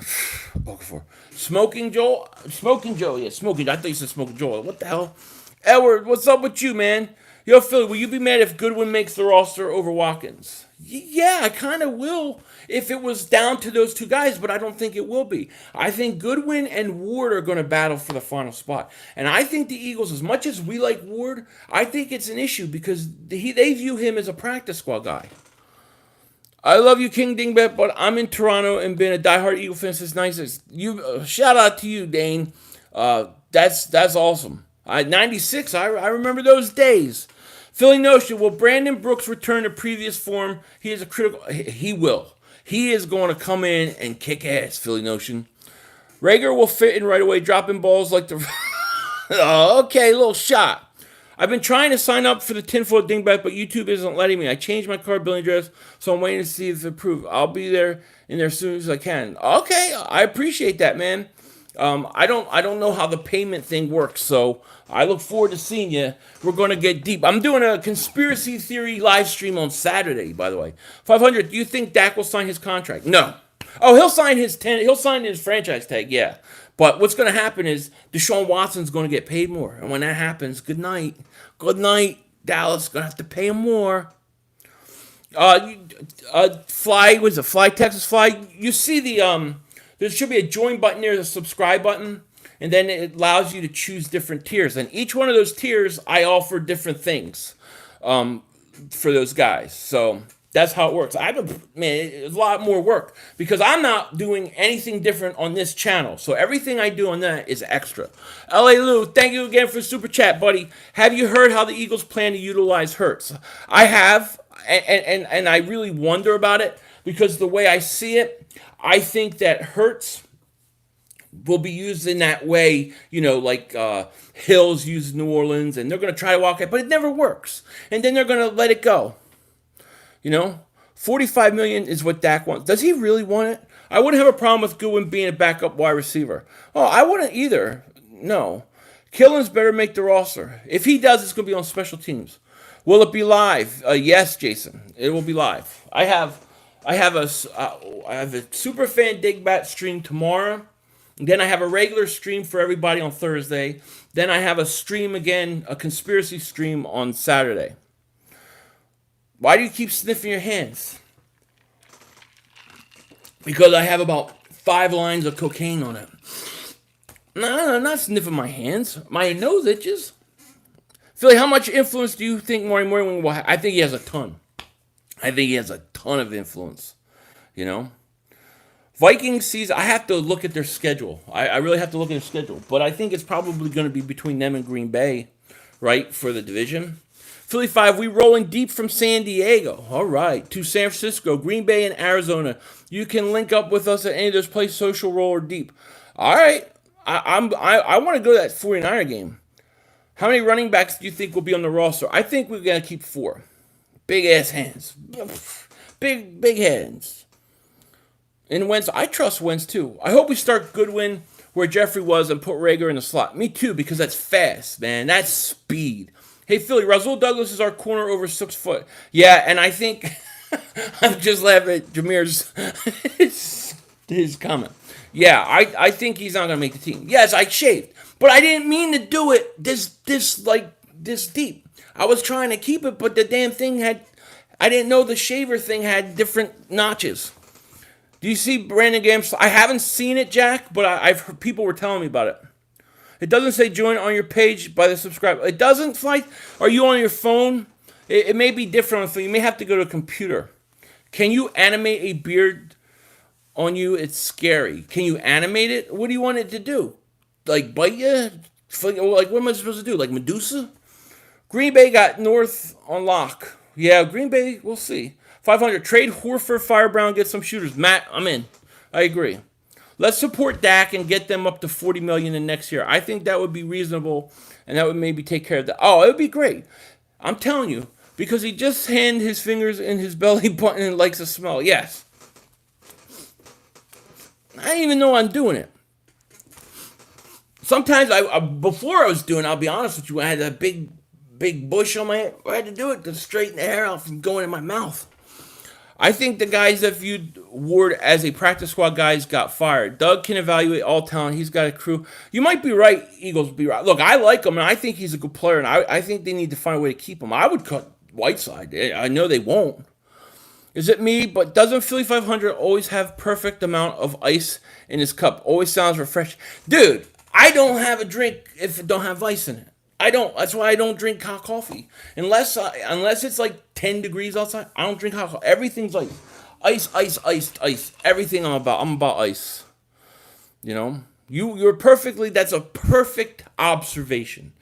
Okafor. Smoking Joe. Yeah, Smoking. I thought you said Smoking Joe. What the hell? Edward, what's up with you, man? Yo, Philly, will you be mad if Goodwin makes the roster over Watkins? Yeah, I kind of will if it was down to those two guys, but I don't think it will be. I think Goodwin and Ward are going to battle for the final spot. And I think the Eagles, as much as we like Ward, I think it's an issue because they view him as a practice squad guy. I love you, King Dingbat, but I'm in Toronto and been a diehard Eagle fan since '96. Shout out to you, Dane. That's awesome. 96, I remember those days. Philly Notion, will Brandon Brooks return to previous form? He is a critical. He will. He is going to come in and kick ass, Philly Notion. Rager will fit in right away, dropping balls like the... Okay, little shot. I've been trying to sign up for the tinfoil dingbat, but YouTube isn't letting me. I changed my card billing address, so I'm waiting to see if it approves. I'll be there as soon as I can. Okay, I appreciate that, man. I don't know how the payment thing works, so I look forward to seeing you. We're gonna get deep. I'm doing a conspiracy theory live stream on Saturday, by the way. 500. Do you think Dak will sign his contract? No. Oh, he'll sign his franchise tag, yeah. But what's gonna happen is Deshaun Watson's gonna get paid more, and when that happens, good night, Dallas. Gonna have to pay him more. Fly Texas Fly. You see there should be a join button there, the subscribe button, and then it allows you to choose different tiers. And each one of those tiers, I offer different things for those guys. So that's how it works. It's a lot more work because I'm not doing anything different on this channel. So everything I do on that is extra. LA Lou, thank you again for the super chat, buddy. Have you heard how the Eagles plan to utilize Hurts? I have, and I really wonder about it because the way I see it, I think that Hurts will be used in that way, like Hills used New Orleans, and they're going to try to walk it, but it never works. And then they're going to let it go. $45 million is what Dak wants. Does he really want it? I wouldn't have a problem with Goodwin being a backup wide receiver. Oh, I wouldn't either. No. Killins better make the roster. If he does, it's going to be on special teams. Will it be live? Yes, Jason. It will be live. I have a super fan Digbat stream tomorrow. Then I have a regular stream for everybody on Thursday. Then I have a stream again, a conspiracy stream on Saturday. Why do you keep sniffing your hands? Because I have about 5 lines of cocaine on it. No, I'm not sniffing my hands. My nose itches. Philly, how much influence do you think Marty Morning will have? I think he has a ton. I think he has a ton of influence. Vikings season, I have to look at their schedule. I really have to look at their schedule. But I think it's probably going to be between them and Green Bay, right, for the division. Philly 5, we rolling deep from San Diego. All right, to San Francisco, Green Bay, and Arizona. You can link up with us at any of those places, social roll or deep. All right, I want to go to that 49er game. How many running backs do you think will be on the roster? I think we're going to keep 4. Big ass hands. Big hands. And Wentz, I trust Wentz too. I hope we start Goodwin where Jeffrey was and put Rager in the slot. Me too, because that's fast, man. That's speed. Hey, Philly, Rasul Douglas is our corner over 6 foot. Yeah, and I think I'm just laughing at Jameer's his comment. Yeah, I think he's not going to make the team. Yes, I shaved. But I didn't mean to do it this deep. I was trying to keep it, but the damn thing I didn't know the shaver thing had different notches. Do you see Brandon Games? I haven't seen it, Jack, but I've heard people were telling me about it. It doesn't say join on your page by the subscribe. It doesn't, Flight? Are you on your phone? It may be different on the phone. You may have to go to a computer. Can you animate a beard on you? It's scary. Can you animate it? What do you want it to do? like bite you. Like what am I supposed to do? Like Medusa? Green Bay got North on lock. Yeah, Green Bay. We'll see. 500. Trade Horford, Fire Brown, get some shooters. Matt, I'm in. I agree. Let's support Dak and get them up to 40 million in next year. I think that would be reasonable, and that would maybe take care of that. Oh, it would be great. I'm telling you, because he just hand his fingers in his belly button and likes the smell. Yes. I didn't even know I'm doing it. Sometimes before I was doing, I'll be honest with you, I had a big bush on my head. I had to do it to straighten the hair out from going in my mouth. I think the guys that viewed Ward as a practice squad guys got fired. Doug can evaluate all talent. He's got a crew. You might be right, Eagles be right. Look, I like him, and I think he's a good player, and I think they need to find a way to keep him. I would cut Whiteside. I know they won't. Is it me? But doesn't Philly 500 always have perfect amount of ice in his cup? Always sounds refreshing. Dude, I don't have a drink if it don't have ice in it. I don't. That's why I don't drink hot coffee unless it's like 10 degrees outside. I don't drink hot coffee. Everything's like ice. Everything I'm about ice. You know, you're perfectly. That's a perfect observation.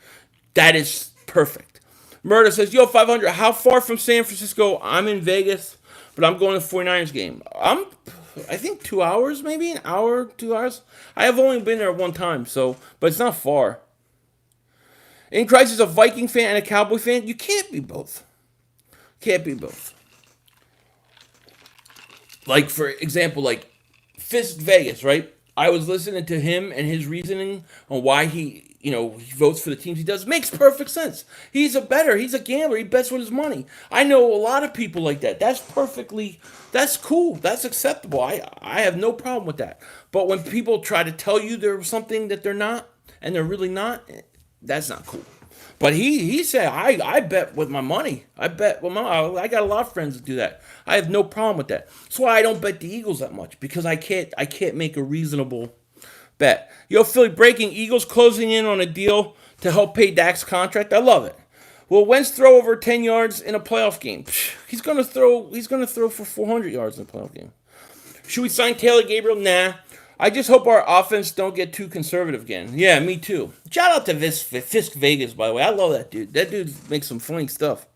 That is perfect. Murder says, "Yo, 500. How far from San Francisco? I'm in Vegas, but I'm going to the 49ers game. I think 2 hours, maybe an hour, 2 hours. I have only been there one time, but it's not far." In Christ is a Viking fan and a Cowboy fan. You can't be both. Can't be both. Like, for example, like Fisk Vegas, right? I was listening to him and his reasoning on why he votes for the teams he does. Makes perfect sense. He's a gambler. He bets with his money. I know a lot of people like that. That's cool. That's acceptable. I have no problem with that. But when people try to tell you they're something that they're not, and they're really not, that's not cool. But he said, I bet with my money. I bet with I got a lot of friends that do that. I have no problem with that. That's why I don't bet the Eagles that much, because I can't make a reasonable bet. Yo, Philly, breaking: Eagles closing in on a deal to help pay Dak's contract. I love it. Will Wentz throw over 10 yards in a playoff game? He's gonna throw for 400 yards in a playoff game. Should we sign Taylor Gabriel? Nah. I just hope our offense don't get too conservative again. Yeah, me too. Shout out to Fisk Vegas, by the way. I love that dude. That dude makes some funny stuff.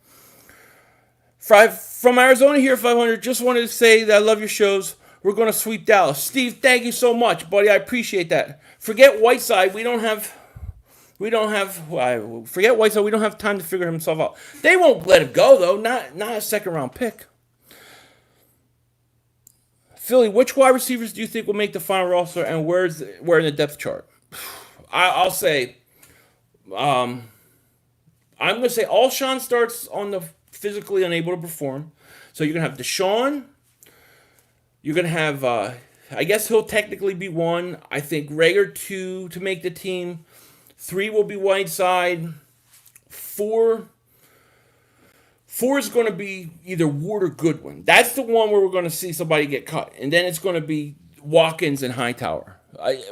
From Arizona here, 500. Just wanted to say that I love your shows. We're going to sweep Dallas. Steve, thank you so much, buddy. I appreciate that. Forget Whiteside. Forget Whiteside. We don't have time to figure himself out. They won't let him go, though. Not a second-round pick. Philly, which wide receivers do you think will make the final roster, and where in the depth chart? I'll say, I'm going to say Alshon starts on the physically unable to perform. So you're going to have Deshaun. You're going to have, I guess he'll technically be 1. I think Rager 2 to make the team. 3 will be Whiteside. 4 is going to be either Ward or Goodwin. That's the one where we're going to see somebody get cut. And then it's going to be Watkins and Hightower.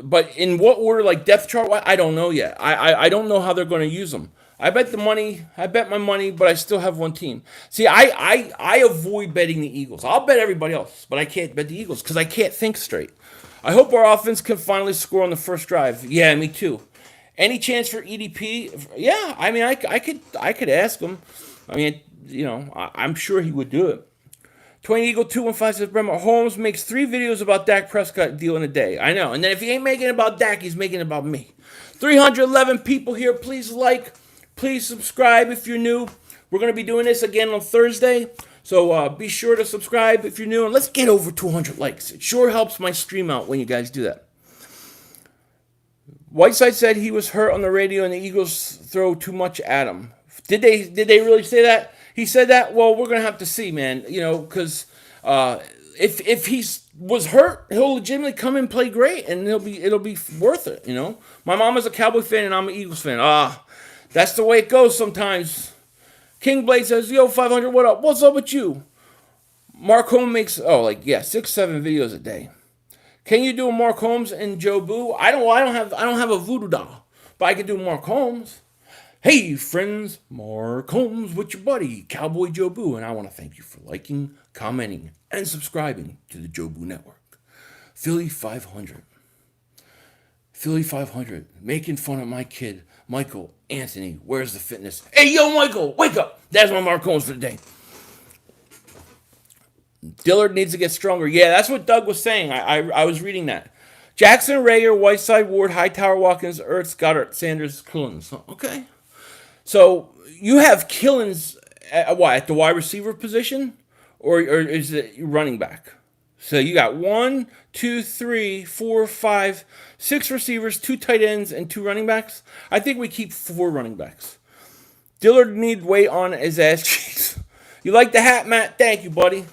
But in what order, like depth chart, I don't know yet. I don't know how they're going to use them. I bet my money, but I still have one team. See, I avoid betting the Eagles. I'll bet everybody else, but I can't bet the Eagles because I can't think straight. I hope our offense can finally score on the first drive. Yeah, me too. Any chance for EDP? Yeah, I mean, I could ask him. I mean, I'm sure he would do it. 20 Eagle 215 says, Brett Holmes makes 3 videos about Dak Prescott deal in a day. I know. And then if he ain't making it about Dak, he's making it about me. 311 people here. Please please subscribe if you're new. We're going to be doing this again on Thursday. So be sure to subscribe if you're new. And let's get over 200 likes. It sure helps my stream out when you guys do that. Whiteside said he was hurt on the radio and the Eagles throw too much at him. Did they really say that? He said that? Well, we're going to have to see, man. Because if he was hurt, he'll legitimately come and play great, and it'll be worth it, My mom is a Cowboy fan, and I'm an Eagles fan. That's the way it goes sometimes. King Blade says, yo, 500, what up? What's up with you? Mark Holmes makes, 6-7 videos a day. Can you do a Mark Holmes and Joe Boo? I don't have a voodoo doll, but I can do Mark Holmes. Hey, friends, Mark Holmes with your buddy, Cowboy Joe Boo, and I want to thank you for liking, commenting, and subscribing to the Joe Boo Network. Philly 500. Philly 500, making fun of my kid, Michael Anthony. Where's the fitness? Hey, yo, Michael, wake up. That's my Mark Holmes for the day. Dillard needs to get stronger. Yeah, that's what Doug was saying. I was reading that. Jackson, Rager, Whiteside, Ward, Hightower, Watkins, Ertz, Goddard, Sanders, Killins. Okay. So you have Killins at what? At the wide receiver position? Or is it running back? So you got 1, 2, 3, 4, 5, 6 receivers, 2 tight ends, and 2 running backs. I think we keep 4 running backs. Dillard need weight on his ass cheeks. You like the hat, Matt? Thank you, buddy.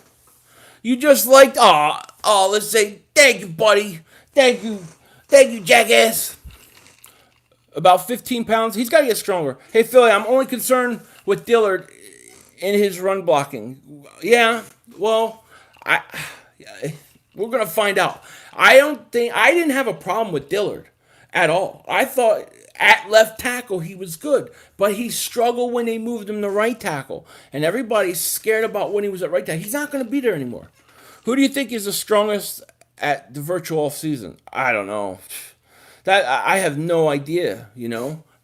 You just liked, let's say, thank you, buddy. Thank you, jackass. About 15 pounds. He's got to get stronger. Hey, Philly, I'm only concerned with Dillard in his run blocking. Yeah, well, we're going to find out. I didn't have a problem with Dillard at all. I thought at left tackle he was good, but he struggled when they moved him to right tackle. And everybody's scared about when he was at right tackle. He's not going to be there anymore. Who do you think is the strongest at the virtual off season? I don't know. That I have no idea,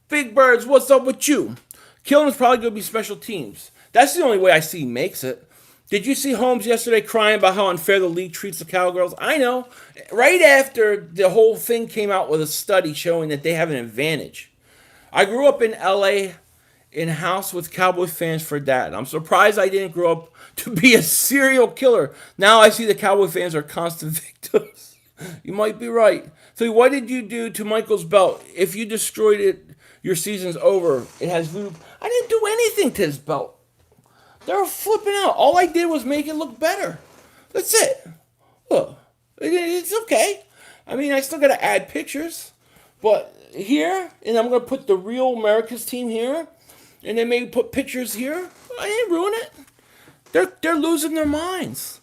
Big Birds, what's up with you? Killen's probably going to be special teams. That's the only way I see he makes it. Did you see Holmes yesterday crying about how unfair the league treats the Cowgirls? I know. Right after the whole thing came out with a study showing that they have an advantage. I grew up in L.A. in a house with Cowboy fans for dad. I'm surprised I didn't grow up to be a serial killer. Now I see the Cowboy fans are constant victims. You might be right. So what did you do to Michael's belt? If you destroyed it, your season's over. It has voodoo. I didn't do anything to his belt. They were flipping out. All I did was make it look better. That's it. Look, it's okay. I mean, I still got to add pictures. But here, and I'm going to put the real America's team here, and then maybe put pictures here. I didn't ruin it. They're losing their minds.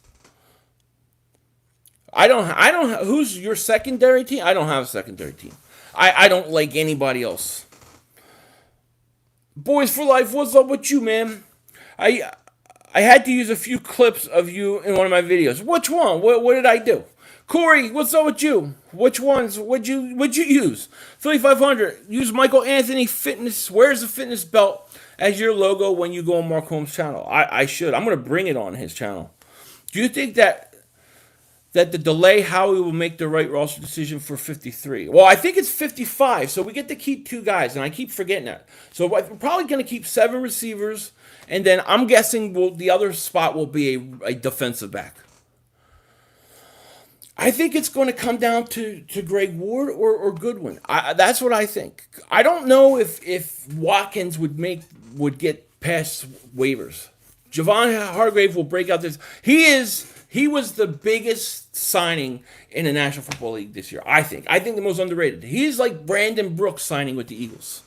I don't. Who's your secondary team? I don't have a secondary team. I don't like anybody else. Boys for life, what's up with you, man? I had to use a few clips of you in one of my videos. Which one? What did I do? Corey, what's up with you? Which ones would you use? 3500. Use Michael Anthony Fitness. Where's the fitness belt as your logo when you go on Mark Holmes' channel? I should. I'm gonna bring it on his channel. Do you think that the delay Howie will make the right roster decision for 53? Well, I think it's 55, so we get to keep 2 guys, and I keep forgetting that. So we're probably going to keep 7 receivers, and then I'm guessing the other spot will be a defensive back. I think it's going to come down to Greg Ward or Goodwin. That's what I think. I don't know if Watkins would get past waivers. Javon Hargrave will break out this. He was the biggest signing in the National Football League this year, I think. I think the most underrated. He's like Brandon Brooks signing with the Eagles.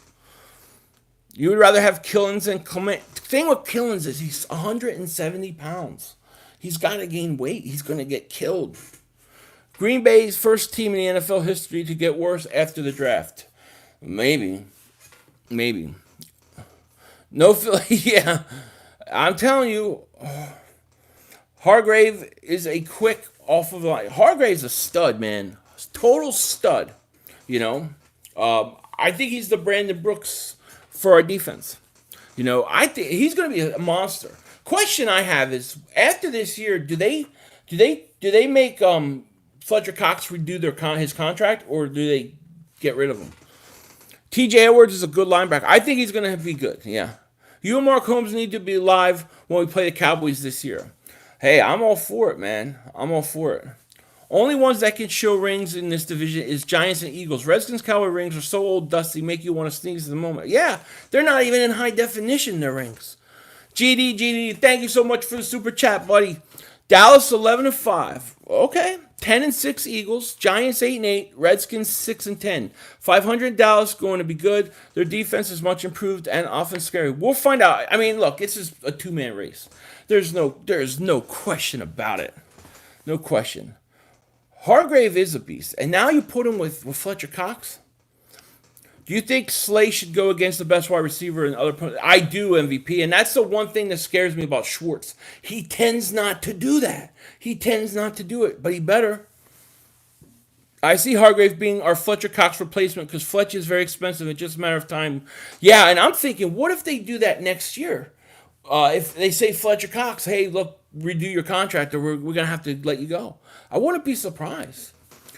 You would rather have Killins than Clement. The thing with Killins is he's 170 pounds. He's got to gain weight. He's going to get killed. Green Bay's first team in the NFL history to get worse after the draft. Maybe. No, yeah. I'm telling you... Hargrave is a quick off of the line. Hargrave's a stud, man. Total stud. I think he's the Brandon Brooks for our defense. I think he's going to be a monster. Question I have is, after this year, do they make Fletcher Cox redo his contract, or do they get rid of him? T.J. Edwards is a good linebacker. I think he's going to be good. Yeah. You and Mark Holmes need to be live when we play the Cowboys this year. Hey, I'm all for it, man. I'm all for it. Only ones that can show rings in this division is Giants and Eagles. Redskins, Cowboy rings are so old, dusty, make you want to sneeze at the moment. Yeah, they're not even in high definition, their rings. GD, thank you so much for the super chat, buddy. Dallas 11-5. Okay. 10-6 Eagles. Giants 8-8. Redskins 6-10. 500 Dallas going to be good. Their defense is much improved and offense scary. We'll find out. I mean, look, it's just a 2-man race. There's no question about it. No question. Hargrave is a beast. And now you put him with Fletcher Cox. Do you think Slay should go against the best wide receiver and other? I do, MVP. And that's the one thing that scares me about Schwartz. He tends not to do that. He tends not to do it, but he better. I see Hargrave being our Fletcher Cox replacement because Fletcher is very expensive. It's just a matter of time. Yeah, and I'm thinking, what if they do that next year? If they say Fletcher Cox, hey, look, redo your contract or we're going to have to let you go. I wouldn't be surprised.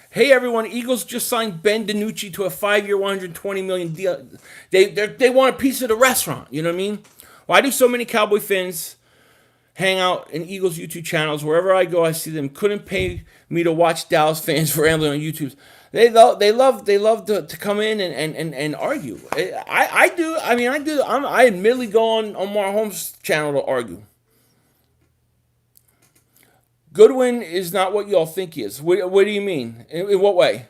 Hey, everyone, Eagles just signed Ben DiNucci to a 5-year, $120 million deal. They want a piece of the restaurant, you know what I mean? Why do so many Cowboy fans hang out in Eagles YouTube channels? Wherever I go, I see them. Couldn't pay me to watch Dallas fans for rambling on YouTube. They love to come in and argue. I do. I mean, I do. I admittedly go on Mar Holmes' channel to argue. Goodwin is not what y'all think he is. What do you mean? In what way?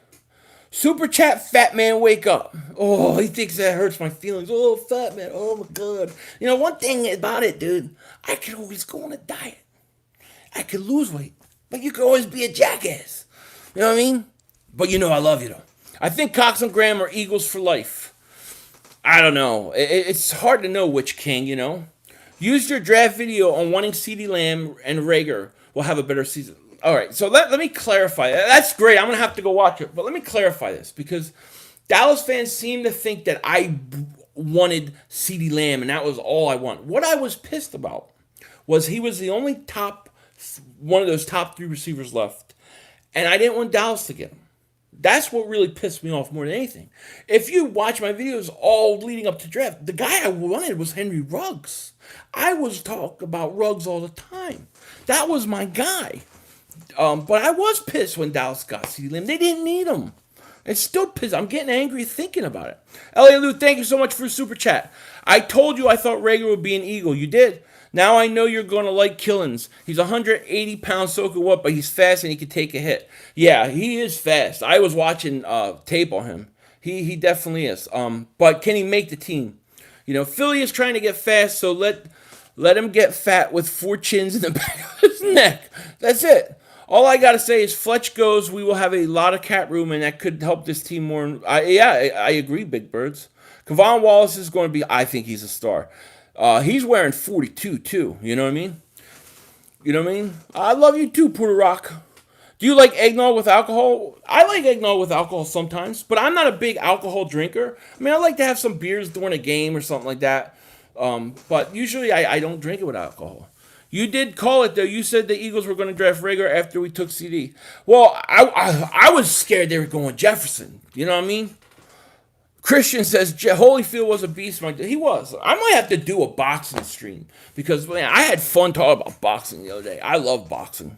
Super chat, fat man, wake up. Oh, he thinks that hurts my feelings. Oh, fat man. Oh my god. You know, one thing about it, dude, I could always go on a diet. I could lose weight, but you could always be a jackass. You know what I mean? But you know I love you though. I think Cox and Graham are Eagles for life. I don't know. It's hard to know which king, you know. Use your draft video on wanting CeeDee Lamb and Rager will have a better season. All right, so let me clarify. That's great. I'm going to have to go watch it. But let me clarify this because Dallas fans seem to think that I wanted CeeDee Lamb and that was all I want. What I was pissed about was he was the only one of those top 3 receivers left. And I didn't want Dallas to get him. That's what really pissed me off more than anything. If you watch my videos all leading up to draft, the guy I wanted was Henry Ruggs. I was talking about Ruggs all the time. That was my guy. But I was pissed when Dallas got CeeDee Lamb. They didn't need him. It's still pissed. I'm getting angry thinking about it. Elliot Lou, thank you so much for a super chat. I told you I thought Rager would be an Eagle. You did. Now I know you're going to like Killins. He's 180 pounds soaking wet, but he's fast and he can take a hit. Yeah, he is fast. I was watching tape on him. He definitely is. But can he make the team? You know, Philly is trying to get fast, so let him get fat with 4 chins in the back of his neck. That's it. All I got to say is Fletch goes, we will have a lot of cap room, and that could help this team more. I agree, Big Birds. Kevon Wallace is going to be, I think he's a star. He's wearing 42, too. You know what I mean? You know what I mean? I love you, too, Puerto Rock. Do you like eggnog with alcohol? I like eggnog with alcohol sometimes, but I'm not a big alcohol drinker. I mean, I like to have some beers during a game or something like that. But usually I don't drink it with alcohol. You did call it, though. You said the Eagles were going to draft Rager after we took CD. Well, I was scared they were going Jefferson. You know what I mean? Christian says Holyfield was a beast. He was. I might have to do a boxing stream because, man, I had fun talking about boxing the other day. I love boxing.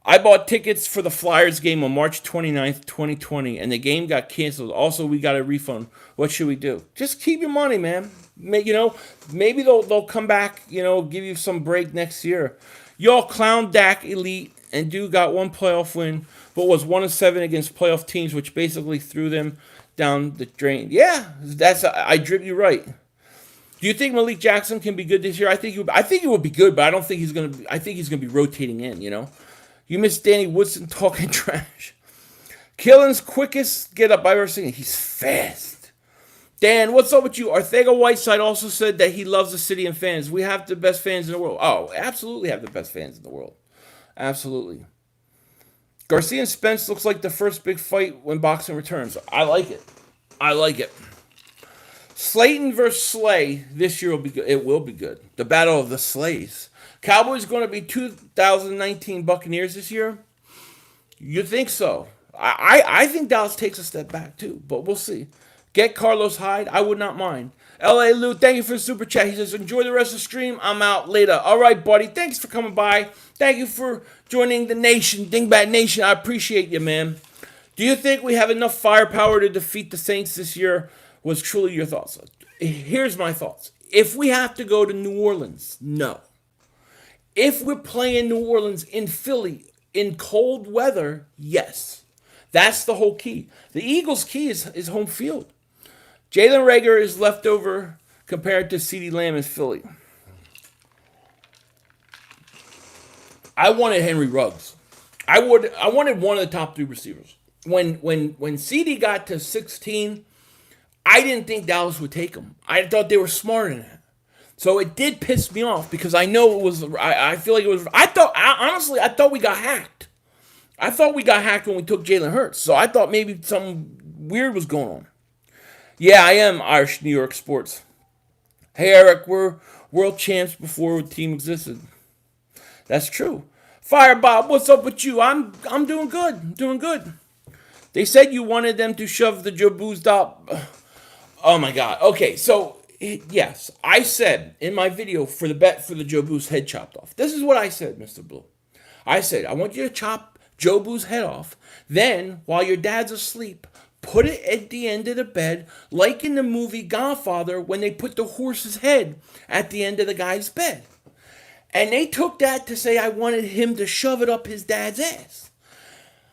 I bought tickets for the Flyers game on March 29th, 2020, and the game got canceled. Also, we got a refund. What should we do? Just keep your money, man. You know, maybe they'll come back, you know, give you some break next year. Y'all clown Dak elite, and dude got 1 playoff win, but was 1-7 against playoff teams, which basically threw them down the drain. Yeah, I drip you right. Do you think Malik Jackson can be good this year? I think he will be good, but I don't think he's gonna. I think he's gonna be rotating in. You know, you miss Danny Woodson talking trash. Killen's quickest get up I've ever seen. He's fast. Dan, what's up with you? Arthega Whiteside also said that he loves the city and fans. We have the best fans in the world. Oh, absolutely have the best fans in the world. Absolutely. Garcia and Spence looks like the first big fight when boxing returns. I like it. I like it. Slayton versus Slay this year will be good. It will be good. The battle of the Slays. Cowboys going to be 2019 Buccaneers this year? You think so? I think Dallas takes a step back too, but we'll see. Get Carlos Hyde. I would not mind. L.A. Lou, thank you for the super chat. He says, enjoy the rest of the stream. I'm out later. All right, buddy. Thanks for coming by. Thank you for joining the nation, Dingbat Nation. I appreciate you, man. Do you think we have enough firepower to defeat the Saints this year? Was truly your thoughts. Here's my thoughts. If we have to go to New Orleans, no. If we're playing New Orleans in Philly in cold weather, yes. That's the whole key. The Eagles' key is home field. Jalen Reagor is left over compared to CeeDee Lamb in Philly. I wanted Henry Ruggs. I wanted one of the top 3 receivers. When CeeDee got to 16, I didn't think Dallas would take him. I thought they were smarter than that. So it did piss me off because I know it was. I feel like it was. Honestly, I thought we got hacked. I thought we got hacked when we took Jalen Hurts, so I thought maybe something weird was going on. Yeah, I am Irish New York sports. Hey Eric, we're world champs before the team existed. That's true. Fire Bob, what's up with you? I'm doing good. I'm doing good. They said you wanted them to shove the Jaboo's up. Oh my god. Okay, so yes, I said in my video for the bet for the Jobu's head chopped off. This is what I said, Mr. Blue. I said, I want you to chop Jobu's head off. Then, while your dad's asleep, put it at the end of the bed, like in the movie Godfather when they put the horse's head at the end of the guy's bed. And they took that to say I wanted him to shove it up his dad's ass.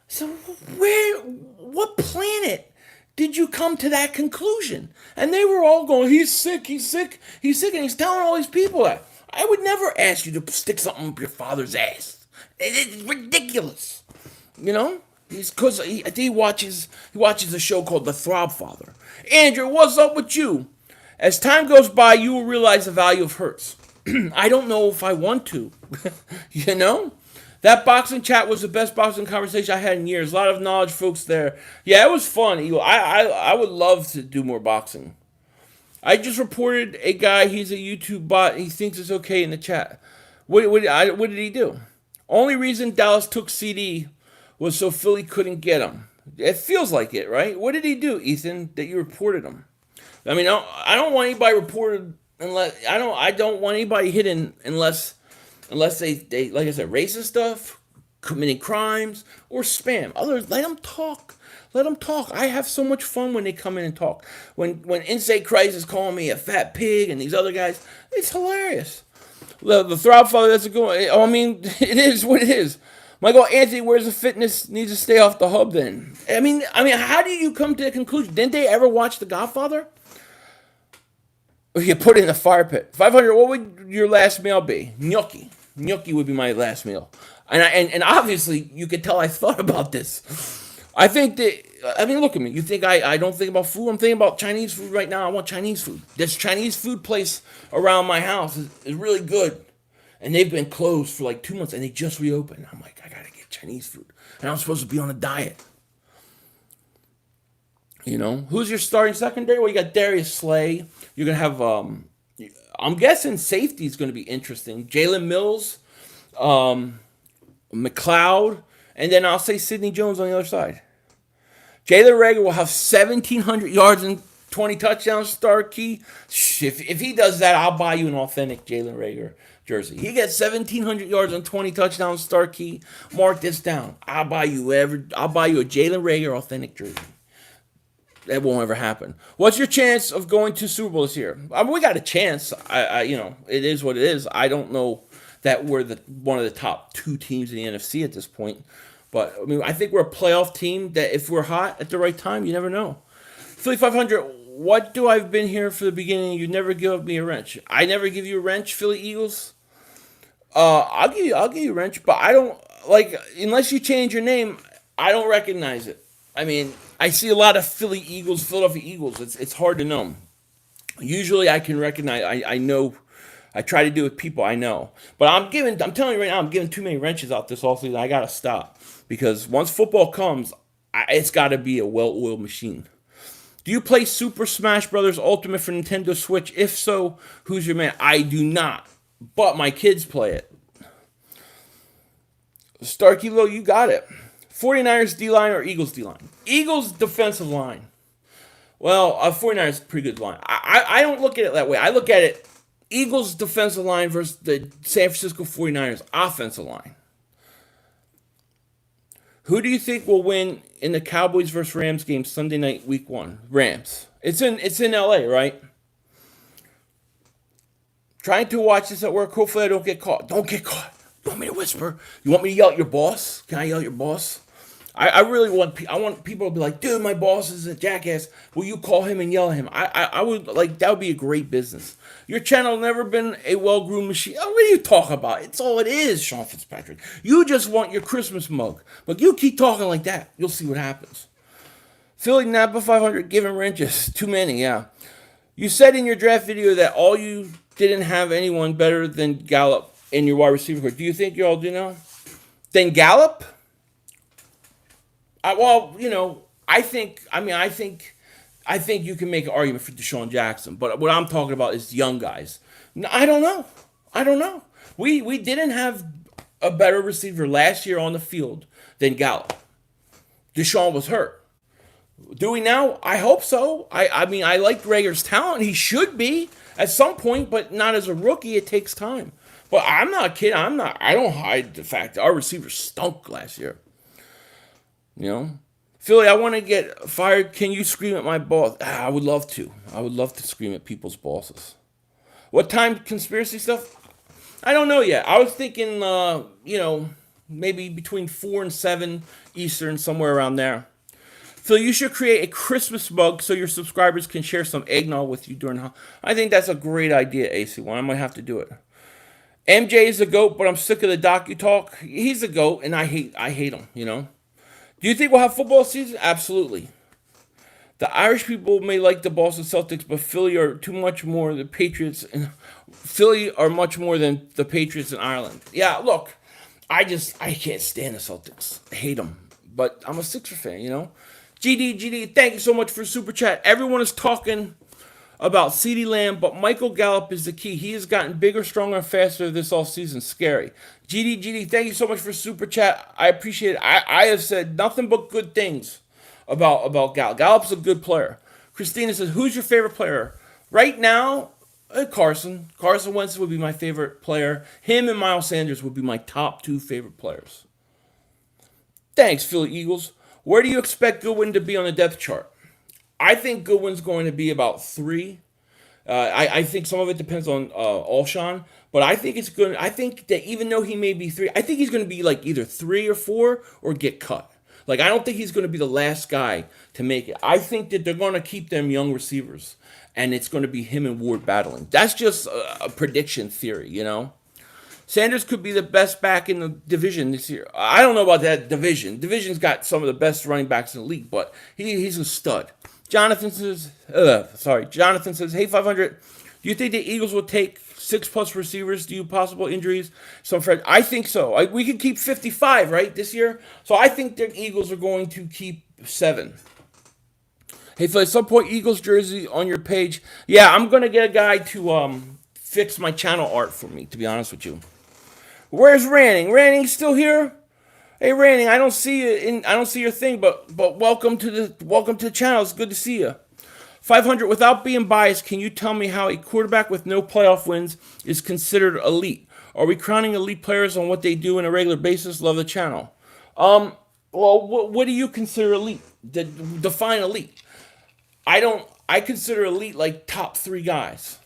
So what planet did you come to that conclusion? And they were all going, he's sick, he's sick, he's sick, and he's telling all these people that. I would never ask you to stick something up your father's ass. It's ridiculous. You know? Because he watches a show called The Throb Father. Andrew, what's up with you? As time goes by, you will realize the value of Hertz. I don't know if I want to. You know? That boxing chat was the best boxing conversation I had in years. A lot of knowledge folks there. Yeah, it was fun. I would love to do more boxing. I just reported a guy, he's a YouTube bot, he thinks it's okay in the chat. What did he do? Only reason Dallas took CD was so Philly couldn't get him. It feels like it, right? What did he do, Ethan, that you reported him? I mean, I don't want anybody reported unless I don't want anybody hidden unless they like I said, racist stuff, committing crimes, or spam. Others, let them talk. Let them talk. I have so much fun when they come in and talk. When Insane Christ is calling me a fat pig and these other guys, it's hilarious. The Throb Father, that's a good one. I mean, it is what it is. Michael Anthony, where's the fitness? Needs to stay off the hub then. I mean, how do you come to the conclusion? Didn't they ever watch The Godfather? You put it in the fire pit. 500, what would your last meal be? Gnocchi. Gnocchi would be my last meal. And obviously, you could tell I thought about this. I think look at me. You think I don't think about food? I'm thinking about Chinese food right now. I want Chinese food. This Chinese food place around my house is really good. And they've been closed for like 2 months, and they just reopened. I'm like, I gotta get Chinese food. And I'm supposed to be on a diet. You know? Who's your starting secondary? Well, you got Darius Slay. You're going to have, I'm guessing safety is going to be interesting. Jalen Mills, McLeod, and then I'll say Sidney Jones on the other side. Jalen Reagor will have 1,700 yards and 20 touchdowns, star key. If he does that, I'll buy you an authentic Jalen Reagor jersey. He gets 1,700 yards and 20 touchdowns, star key. Mark this down. I'll buy you a Jalen Reagor authentic jersey. That won't ever happen. What's your chance of going to Super Bowl this year? I mean, we got a chance. It is what it is. I don't know that we're one of the top two teams in the NFC at this point. But, I mean, I think we're a playoff team that if we're hot at the right time, you never know. Philly 500, what do I've been here for the beginning? You never give me a wrench. I never give you a wrench, Philly Eagles. I'll give you a wrench, but I don't, unless you change your name, I don't recognize it. I mean, I see a lot of Philadelphia Eagles. It's hard to know. Usually I can recognize, I know, I try to do it with people I know. But I'm telling you right now, I'm giving too many wrenches out this offseason. I got to stop. Because once football comes, it's got to be a well-oiled machine. Do you play Super Smash Bros. Ultimate for Nintendo Switch? If so, who's your man? I do not. But my kids play it. Starkey Low, you got it. 49ers D-line or Eagles D-line? Eagles defensive line. Well, 49ers pretty good line. I don't look at it that way. I look at it Eagles defensive line versus the San Francisco 49ers offensive line. Who do you think will win in the Cowboys versus Rams game Sunday night, week 1? Rams. It's in LA, right? Trying to watch this at work. Hopefully I don't get caught. Don't get caught. You want me to whisper? You want me to yell at your boss? Can I yell at your boss? I really want people to be like, dude, my boss is a jackass. Will you call him and yell at him? I would like, that would be a great business. Your channel never been a well-groomed machine. Oh, what are you talking about? It's all it is, Sean Fitzpatrick. You just want your Christmas mug. But you keep talking like that. You'll see what happens. Philly Napa 500 giving wrenches. Too many, yeah. You said in your draft video that all you didn't have anyone better than Gallup in your wide receiver core. Do you think you all do now? Then Gallup? Well, I think you can make an argument for Deshaun Jackson, but what I'm talking about is young guys. I don't know. I don't know. We didn't have a better receiver last year on the field than Gallup. Deshaun was hurt. Do we now? I hope so. I like Rager's talent. He should be at some point, but not as a rookie. It takes time. But I'm not kidding. I'm not. I don't hide the fact that our receivers stunk last year. You know, Philly, I want to get fired. Can you scream at my boss? I would love to. I would love to scream at people's bosses. What time conspiracy stuff? I don't know yet. I was thinking, maybe between 4 and 7 Eastern, somewhere around there. Phil, you should create a Christmas mug so your subscribers can share some eggnog with you during. I think that's a great idea, AC1. I might have to do it. MJ is a goat, but I'm sick of the docu talk. He's a goat, and I hate him. Do you think we'll have football season? Absolutely. The Irish people may like the Boston Celtics, but Philly are too much more the Patriots, and Philly are much more than the Patriots in Ireland. Yeah, look, I can't stand the Celtics. I hate them, but I'm a Sixer fan. GD, thank you so much for super chat. Everyone is talking about CeeDee Lamb, but Michael Gallup is the key. He has gotten bigger, stronger, and faster this offseason. Scary. GD, thank you so much for super chat. I appreciate it. I have said nothing but good things about Gallup. Gallup's a good player. Christina says, who's your favorite player? Right now, Carson. Carson Wentz would be my favorite player. Him and Miles Sanders would be my top 2 favorite players. Thanks, Philly Eagles. Where do you expect Goodwin to be on the depth chart? I think Goodwin's going to be about 3. I think some of it depends on Alshon, but I think it's good. I think that even though he may be 3, I think he's going to be like either 3 or 4 or get cut. Like, I don't think he's going to be the last guy to make it. I think that they're going to keep them young receivers, and it's going to be him and Ward battling. That's just a prediction theory. Sanders could be the best back in the division this year. I don't know about that division. Division's got some of the best running backs in the league, but he's a stud. Jonathan says, hey, 500, do you think the Eagles will take 6+ receivers due to possible injuries? I think so. We could keep 55, right, this year? So I think the Eagles are going to keep 7. Hey, Phil, at some point, Eagles jersey on your page. Yeah, I'm going to get a guy to fix my channel art for me, to be honest with you. Where's Ranning? Ranning's still here? Hey, Ranning, I don't see you I don't see your thing, but welcome to the channel. It's good to see you. 500, without being biased, can you tell me how a quarterback with no playoff wins is considered elite? Are we crowning elite players on what they do on a regular basis? Love the channel. Well, what do you consider elite? Define elite. I consider elite like top 3 guys.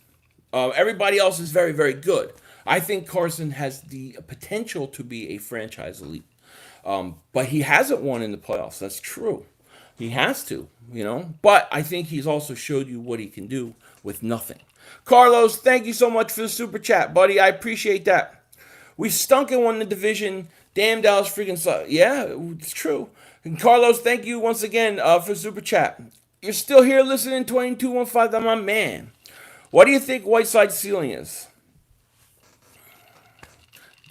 Everybody else is very, very good. I think Carson has the potential to be a franchise elite. But he hasn't won in the playoffs. That's true. He has to, But I think he's also showed you what he can do with nothing. Carlos, thank you so much for the super chat, buddy. I appreciate that. We stunk and won the division. Damn, Dallas freaking suck. Yeah, it's true. And Carlos, thank you once again for super chat. You're still here listening, 2215. That's my man. What do you think Whiteside's ceiling is?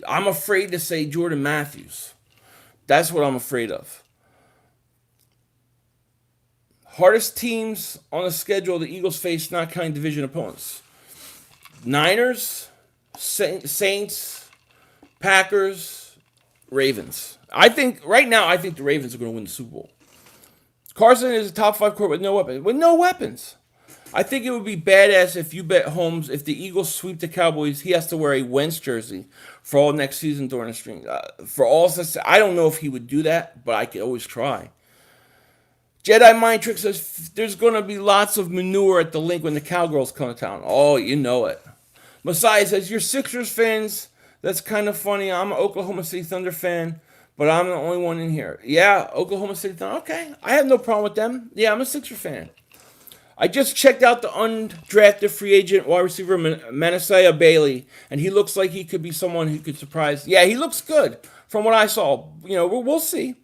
I'm afraid to say Jordan Matthews. That's what I'm afraid of. Hardest teams on the schedule the Eagles face not counting division opponents. Niners, Saints, Packers, Ravens. Right now, I think the Ravens are going to win the Super Bowl. Carson is a top 5 quarterback with no weapons. With no weapons. I think it would be badass if you bet Holmes, if the Eagles sweep the Cowboys, he has to wear a Wentz jersey for all next season during the string. I don't know if he would do that, but I could always try. Jedi Mind Trick says there's going to be lots of manure at the link when the Cowgirls come to town. Oh, you know it. Messiah says, you're Sixers fans. That's kind of funny. I'm an Oklahoma City Thunder fan, but I'm the only one in here. Yeah, Oklahoma City Thunder. Okay, I have no problem with them. Yeah, I'm a Sixers fan. I just checked out the undrafted free agent wide receiver Manasseh Bailey, and he looks like he could be someone who could surprise. Yeah, he looks good from what I saw. We'll see.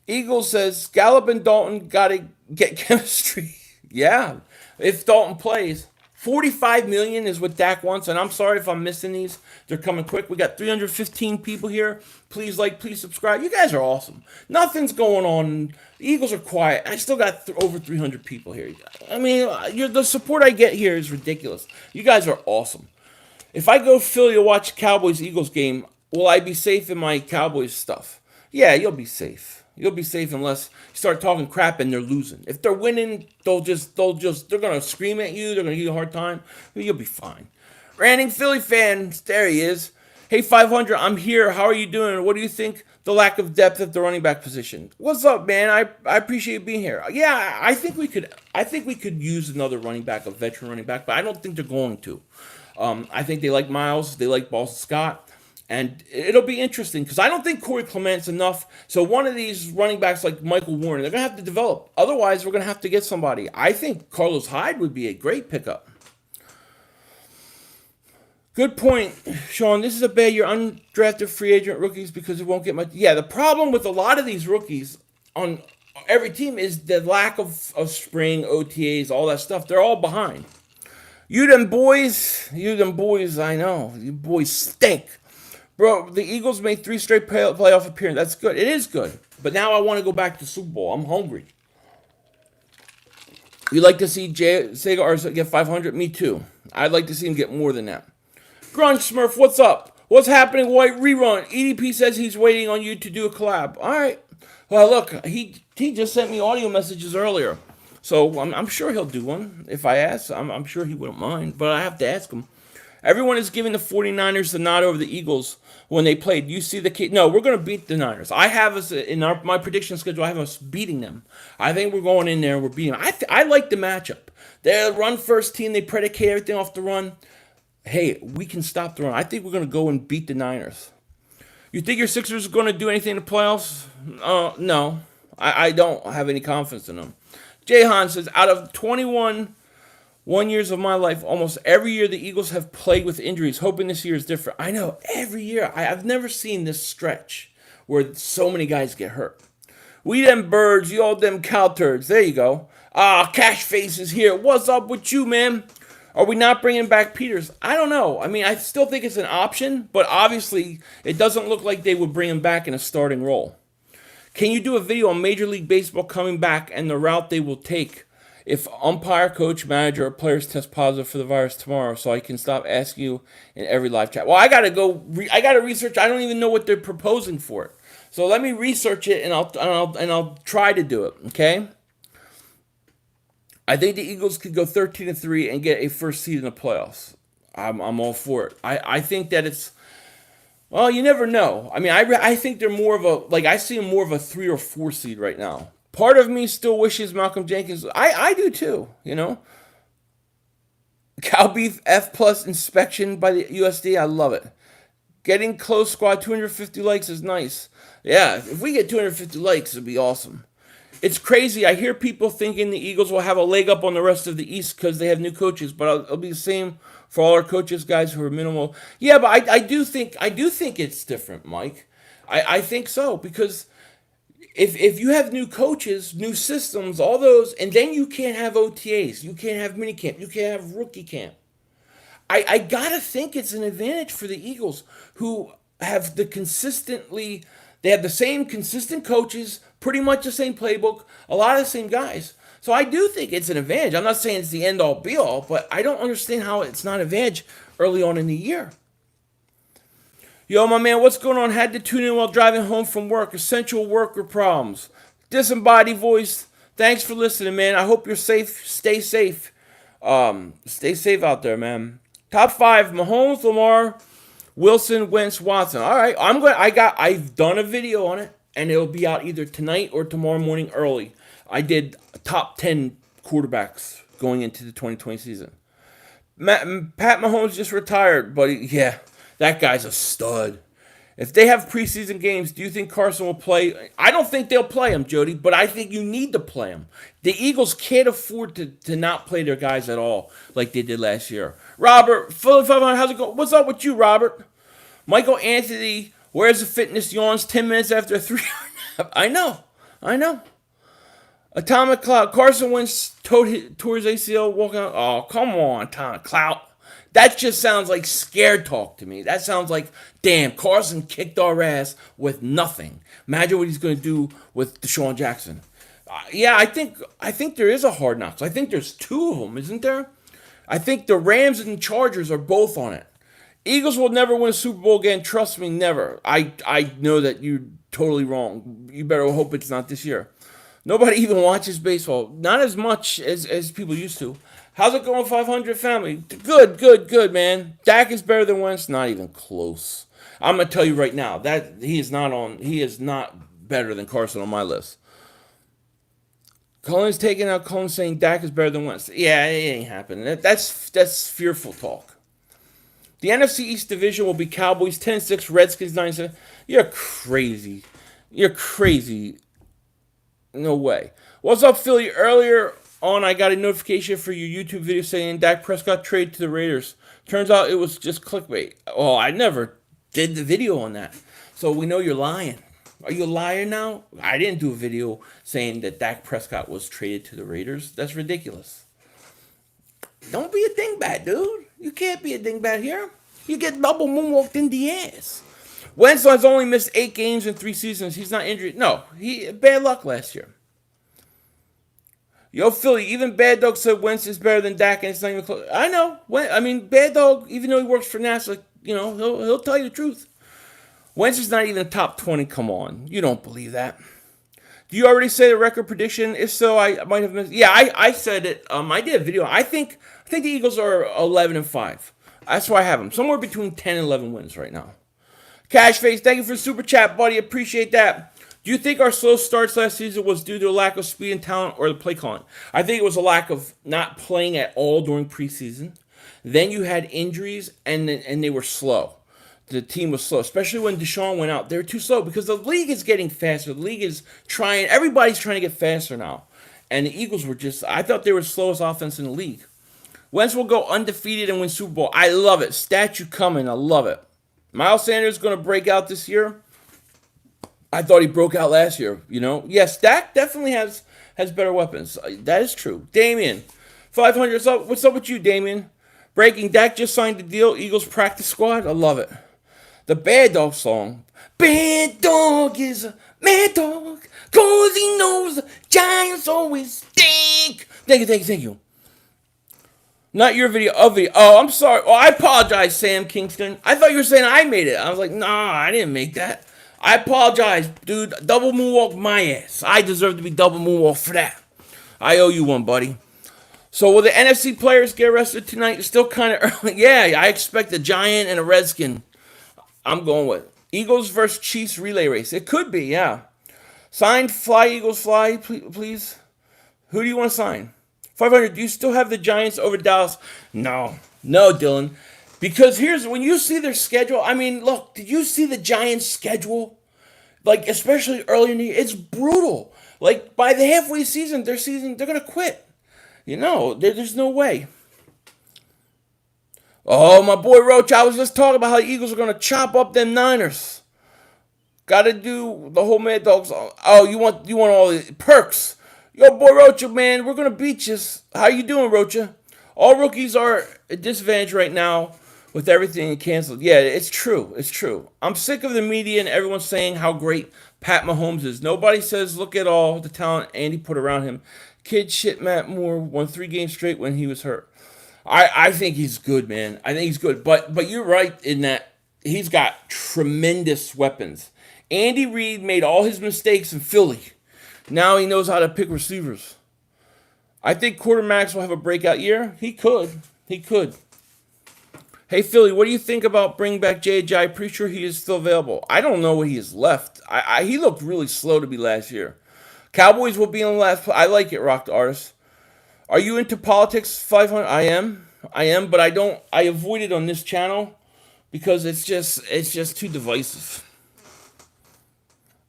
Eagles says Gallup and Dalton got to get chemistry. Yeah, if Dalton plays. $45 million is what Dak wants, and I'm sorry if I'm missing these. They're coming quick. We got 315 people here. Please like, please subscribe. You guys are awesome. Nothing's going on. The Eagles are quiet. I still got over 300 people here. I mean, the support I get here is ridiculous. You guys are awesome. If I go Philly to watch Cowboys-Eagles game, will I be safe in my Cowboys stuff? Yeah, you'll be safe. You'll be safe unless you start talking crap and they're losing. If they're winning, they're gonna scream at you. They're gonna give you a hard time. You'll be fine. Ranting Philly fan, there he is. Hey, 500, I'm here. How are you doing? What do you think the lack of depth at the running back position? What's up, man? I appreciate you being here. Yeah, I think we could use another running back, a veteran running back, but I don't think they're going to. I think they like Miles. They like Boston Scott. And it'll be interesting because I don't think Corey Clement's enough. So one of these running backs like Michael Warren, they're going to have to develop. Otherwise, we're going to have to get somebody. I think Carlos Hyde would be a great pickup. Good point, Sean. This is a bad year. Undrafted free agent rookies because it won't get much. Yeah, the problem with a lot of these rookies on every team is the lack of spring, OTAs, all that stuff. They're all behind. You them boys, I know. You boys stink. Bro, the Eagles made 3 straight playoff appearances. That's good. It is good. But now I want to go back to Super Bowl. I'm hungry. You like to see Sega get 500? Me too. I'd like to see him get more than that. Grunge Smurf, what's up? What's happening, White Rerun? EDP says he's waiting on you to do a collab. All right. Well, look, he just sent me audio messages earlier. So I'm sure he'll do one. If I ask, I'm sure he wouldn't mind. But I have to ask him. Everyone is giving the 49ers the nod over the Eagles when they played. You see the kid? No, we're going to beat the Niners. I have us in my prediction schedule. I have us beating them. I think we're going in there and we're beating them. I like the matchup. They're a run-first team. They predicate everything off the run. Hey, we can stop the run. I think we're going to go and beat the Niners. You think your Sixers are going to do anything in the playoffs? No. I don't have any confidence in them. Jahan says, out of 21 years of my life, almost every year the Eagles have played with injuries, hoping this year is different. I know, every year. I've never seen this stretch where so many guys get hurt. We them birds, you all them cow turds. There you go. Cash Face is here. What's up with you, man? Are we not bringing back Peters? I don't know. I mean, I still think it's an option, but obviously it doesn't look like they would bring him back in a starting role. Can you do a video on Major League Baseball coming back and the route they will take if umpire, coach, manager, or players test positive for the virus tomorrow, so I can stop asking you in every live chat? Well, I gotta research. I don't even know what they're proposing for it. So let me research it, and I'll try to do it. Okay. I think the Eagles could go 13-3 and get a first seed in the playoffs. I'm all for it. I think that it's. Well, you never know. I mean, I think they're more of a, I see them more of a 3 or 4 seed right now. Part of me still wishes Malcolm Jenkins. I do too, you know. Cow beef F+ inspection by the USD. I love it. Getting close squad 250 likes is nice. Yeah, if we get 250 likes, it'd be awesome. It's crazy. I hear people thinking the Eagles will have a leg up on the rest of the East because they have new coaches, but it'll be the same for all our coaches, guys who are minimal. Yeah, but I do think it's different, Mike. I think so, because if you have new coaches, new systems, all those, and then you can't have OTAs, you can't have minicamp, you can't have rookie camp. I gotta think it's an advantage for the Eagles, who have they have the same consistent coaches, pretty much the same playbook, a lot of the same guys. So I do think it's an advantage. I'm not saying it's the end-all, be-all, but I don't understand how it's not an advantage early on in the year. Yo, my man, what's going on? Had to tune in while driving home from work. Essential worker problems. Disembodied voice. Thanks for listening, man. I hope you're safe. Stay safe. Stay safe out there, man. Top 5: Mahomes, Lamar, Wilson, Wentz, Watson. All right, I've done a video on it, and it'll be out either tonight or tomorrow morning early. I did top 10 quarterbacks going into the 2020 season. Pat Mahomes just retired, but yeah, that guy's a stud. If they have preseason games, do you think Carson will play? I don't think they'll play him, Jody, but I think you need to play him. The Eagles can't afford to not play their guys at all like they did last year. Robert, Philly 500, how's it going? What's up with you, Robert? Michael Anthony, where's the fitness yawns 10 minutes after a 3-hour nap? I know. Atomic Cloud. Carson Wentz tore his ACL walking out. Oh, come on, Atomic Cloud. That just sounds like scared talk to me. That sounds like, damn, Carson kicked our ass with nothing. Imagine what he's going to do with Deshaun Jackson. Yeah, I think there is a Hard Knocks. I think there's two of them, isn't there? I think the Rams and Chargers are both on it. Eagles will never win a Super Bowl again. Trust me, never. I know that you're totally wrong. You better hope it's not this year. Nobody even watches baseball. Not as much as people used to. How's it going, 500 family? Good, good, good, man. Dak is better than Wentz. Not even close. I'm gonna tell you right now that he is not on. He is not better than Carson on my list. Cullen's taking out Cullen saying Dak is better than Wentz. Yeah, it ain't happening. That's fearful talk. The NFC East division will be Cowboys 10-6, Redskins 9-7. You're crazy. You're crazy. No way. What's up, Philly? Earlier on, I got a notification for your YouTube video saying Dak Prescott traded to the Raiders. Turns out it was just clickbait. Oh, I never did the video on that. So we know you're lying. Are you a liar now? I didn't do a video saying that Dak Prescott was traded to the Raiders. That's ridiculous. Don't be a dingbat, dude. You can't be a dingbat here. You get double moonwalked in the ass. Wentz has only missed 8 games in 3 seasons. He's not injured. No, he bad luck last year. Yo, Philly, even Bad Dog said Wentz is better than Dak, and it's not even close. I know. Bad Dog, even though he works for NASA, he'll tell you the truth. Wentz is not even top 20. Come on. You don't believe that. Do you already say the record prediction? If so, I might have missed. Yeah, I said it. I did a video. I think the Eagles are 11-5. That's why I have them. Somewhere between 10 and 11 wins right now. Cashface, thank you for the super chat, buddy. Appreciate that. Do you think our slow starts last season was due to a lack of speed and talent or the play calling? I think it was a lack of not playing at all during preseason. Then you had injuries, and they were slow. The team was slow, especially when Deshaun went out. They were too slow because the league is getting faster. The league is trying. Everybody's trying to get faster now. And the Eagles were I thought they were the slowest offense in the league. Wentz will go undefeated and win Super Bowl. I love it. Statue coming. I love it. Miles Sanders is going to break out this year. I thought he broke out last year, Yes, Dak definitely has better weapons. That is true. Damien, 500. What's up with you, Damien? Breaking, Dak just signed a deal. Eagles practice squad. I love it. The Bad Dog song. Bad Dog is a mad dog, 'cause he knows the Giants always stink. Thank you. Not your video, of video. Oh, I'm sorry. Oh, I apologize, Sam Kingston. I thought you were saying I made it. I was like, nah, I didn't make that. I apologize, dude. Double moonwalk my ass. I deserve to be double moonwalk for that. I owe you one, buddy. So will the NFC players get arrested tonight? It's still kind of early. Yeah, I expect a Giant and a Redskin. I'm going with Eagles versus Chiefs relay race. It could be, yeah. Signed Fly Eagles Fly, please. Who do you want to sign? 500, do you still have the Giants over Dallas? No, Dylan. Because when you see their schedule, look, did you see the Giants' schedule? Like, especially early in the year, it's brutal. Like, by the halfway season, they're going to quit. There's no way. Oh, my boy Roach, I was just talking about how the Eagles are going to chop up them Niners. Got to do the whole Mad Dogs. Oh, you want all the perks. Yo, boy Rocha, man, we're going to beat you. How you doing, Rocha? All rookies are at a disadvantage right now with everything canceled. Yeah, it's true. It's true. I'm sick of the media and everyone saying how great Pat Mahomes is. Nobody says, look at all the talent Andy put around him. Kid shit Matt Moore won 3 games straight when he was hurt. I think he's good, man. I think he's good. But you're right in that he's got tremendous weapons. Andy Reid made all his mistakes in Philly. Now he knows how to pick receivers. I think quarterbacks will have a breakout year. He could. Hey, Philly, what do you think about bringing back J.J.? I'm pretty sure he is still available. I don't know what he is left. He looked really slow to be last year. Cowboys will be in the last. I like it, Rock the Artist. Are you into politics, 500? I am, but I don't. I avoid it on this channel because it's just too divisive.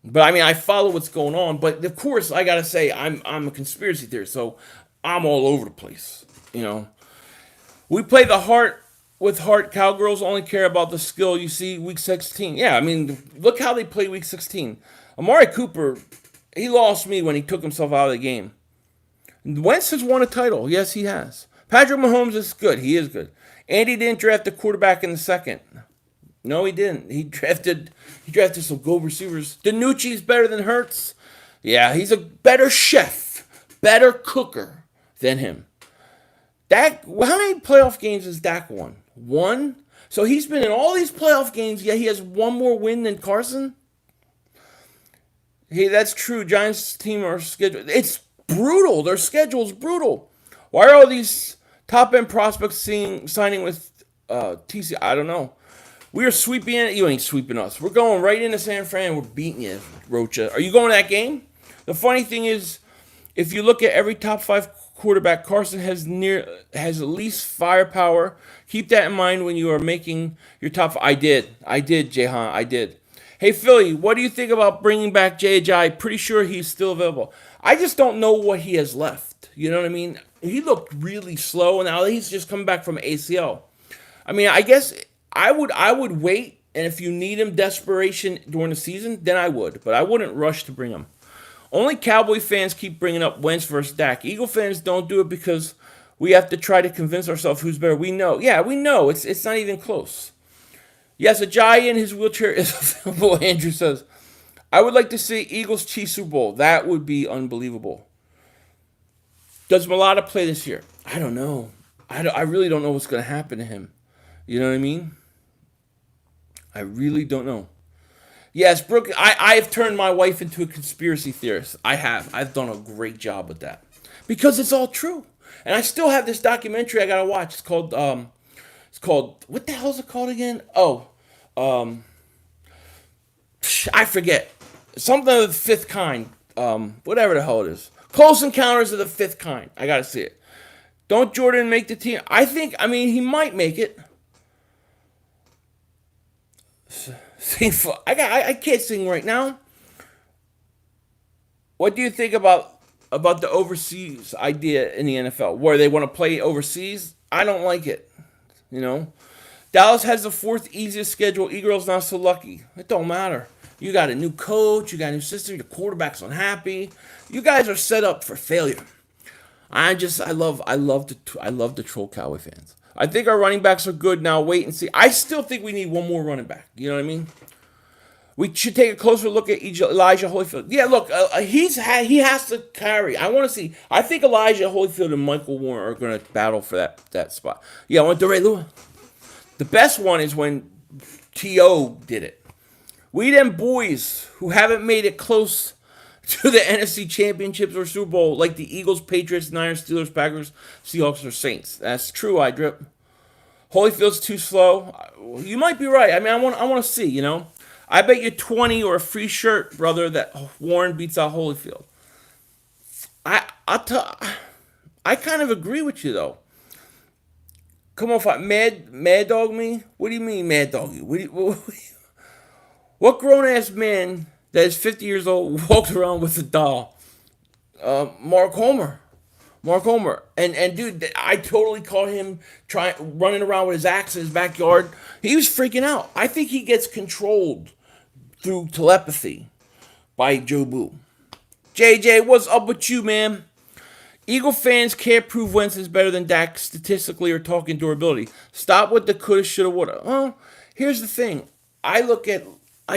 But I follow what's going on. But of course, I gotta say, I'm a conspiracy theorist, so I'm all over the place. We play the heart with heart. Cowgirls only care about the skill. You see, week 16. Yeah, look how they play week 16. Amari Cooper He lost me when he took himself out of the game. Wentz has won a title. Yes, he has. Patrick Mahomes is good. He is good. Andy didn't draft a quarterback in the second. No, he didn't. He drafted some good receivers. DiNucci's better than Hurts. Yeah, he's a better chef, better cooker than him. Dak, how many playoff games has Dak won? One? So he's been in all these playoff games, yet he has one more win than Carson? Hey, that's true. Giants team are scheduled. It's brutal. Their schedule's brutal. Why are all these top end prospects signing with TC? I don't know. We are sweeping it. You ain't sweeping us. We're going right into San Fran. We're beating you, Rocha. Are you going to that game? The funny thing is, if you look at every top 5 quarterback, Carson has at least firepower. Keep that in mind when you are making your top 5. I did, Jehan. I did. Hey, Philly, what do you think about bringing back J.J.? Pretty sure he's still available. I just don't know what he has left. You know what I mean? He looked really slow, and now he's just coming back from ACL. I mean, I guess I would wait, and if you need him desperation during the season, then I would. But I wouldn't rush to bring him. Only Cowboy fans keep bringing up Wentz versus Dak. Eagle fans don't do it because we have to try to convince ourselves who's better. We know. Yeah, we know. It's not even close. Yes, Ajayi in his wheelchair is available, Andrew says. I would like to see Eagles Chiefs Super Bowl. That would be unbelievable. Does Mulata play this year? I don't know. I really don't know what's going to happen to him. You know what I mean? I really don't know. Yes, Brooke, I've turned my wife into a conspiracy theorist. I have. I've done a great job with that. Because it's all true. And I still have this documentary I got to watch. It's called, what the hell is it called again? I forget. Something of the fifth kind. Whatever the hell it is. Close Encounters of the Fifth Kind. I got to see it. Don't Jordan make the team? I mean, he might make it. I can't sing right now. What do you think about the overseas idea in the NFL, where they want to play overseas? I don't like it. You know, Dallas has the 4th easiest schedule. Eagles not so lucky. It don't matter. You got a new coach. You got a new system. Your quarterback's unhappy. You guys are set up for failure. I love to troll Cowboy fans. I think our running backs are good now. Wait and see. I still think we need one more running back. You know what I mean? We should take a closer look at Elijah Holyfield. Yeah, look, he has to carry. I want to see. I think Elijah Holyfield and Michael Warren are going to battle for that spot. Yeah, I want DeRay Lewis. The best one is when T.O. did it. We them boys who haven't made it close to the NFC Championships or Super Bowl, like the Eagles, Patriots, Niners, Steelers, Packers, Seahawks, or Saints. That's true, I drip. Holyfield's too slow. You might be right. I mean, I want to see, you know. I bet you 20 or a free shirt, brother, that Warren beats out Holyfield. I kind of agree with you, though. Come on, mad dog me? What do you mean, mad dog you? What grown-ass man that is 50 years old walks around with a doll? Mark Homer. And dude, I totally caught him running around with his axe in his backyard. He was freaking out. I think he gets controlled through telepathy by Joe Boo. JJ, what's up with you, man? Eagle fans can't prove Wentz is better than Dak statistically or talking durability. Stop with the coulda, shoulda, woulda. Well, here's the thing. I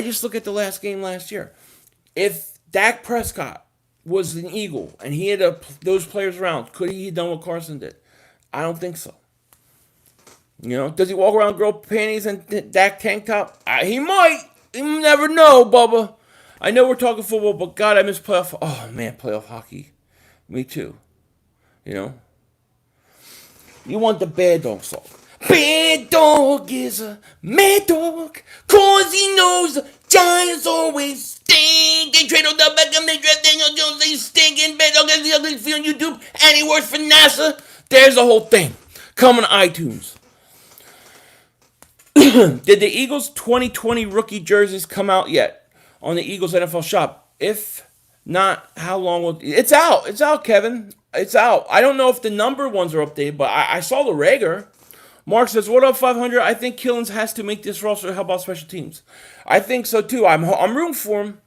just look at the last game last year. If Dak Prescott was an Eagle and he had those players around, could he have done what Carson did? I don't think so. You know, does he walk around girl panties and Dak tank top? He might. You never know, Bubba. I know we're talking football, but God, I miss playoff. Oh man, playoff hockey. Me too. You know. You want the bad dog song. Bad dog is a mad dog, 'cause he knows the Giants always stink. They trade on the Beckham, they draft Daniel Jones, they stink. And bad dog has the ugly feel on YouTube, and he works for NASA. There's the whole thing. Come on iTunes. Did the Eagles 2020 rookie jerseys come out yet on the Eagles NFL shop? If not, how long will it's out? It's out, Kevin. It's out. I don't know if the number ones are updated, but I saw the regular. Mark says, "What up, 500? I think Killens has to make this roster. How about special teams? I think so too. I'm rooting for him.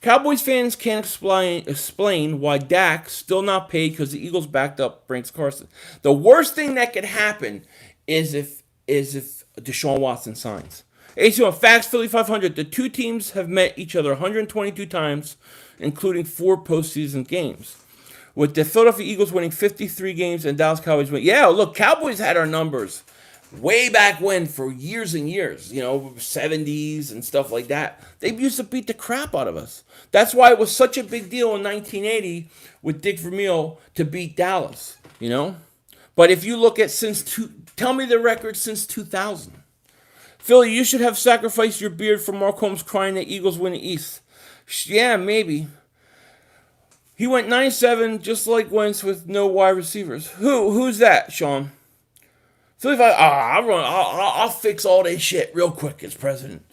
Cowboys fans can't explain why Dak still not paid because the Eagles backed up Brinks Carson. The worst thing that could happen is if Deshaun Watson signs. AC1 Facts Philly 500. The two teams have met each other 122 times, including 4 postseason games. With the Philadelphia Eagles winning 53 games and Dallas Cowboys winning. Yeah, look, Cowboys had our numbers way back when for years and years, 70s and stuff like that. They used to beat the crap out of us. That's why it was such a big deal in 1980 with Dick Vermeil to beat Dallas. But if you look at tell me the record since 2000. Philly, you should have sacrificed your beard for Mark Holmes crying that Eagles win the East. Yeah, maybe. He went 97 just like Wentz with no wide receivers. Who's that, Sean? Philly, I'll fix all this shit real quick as president.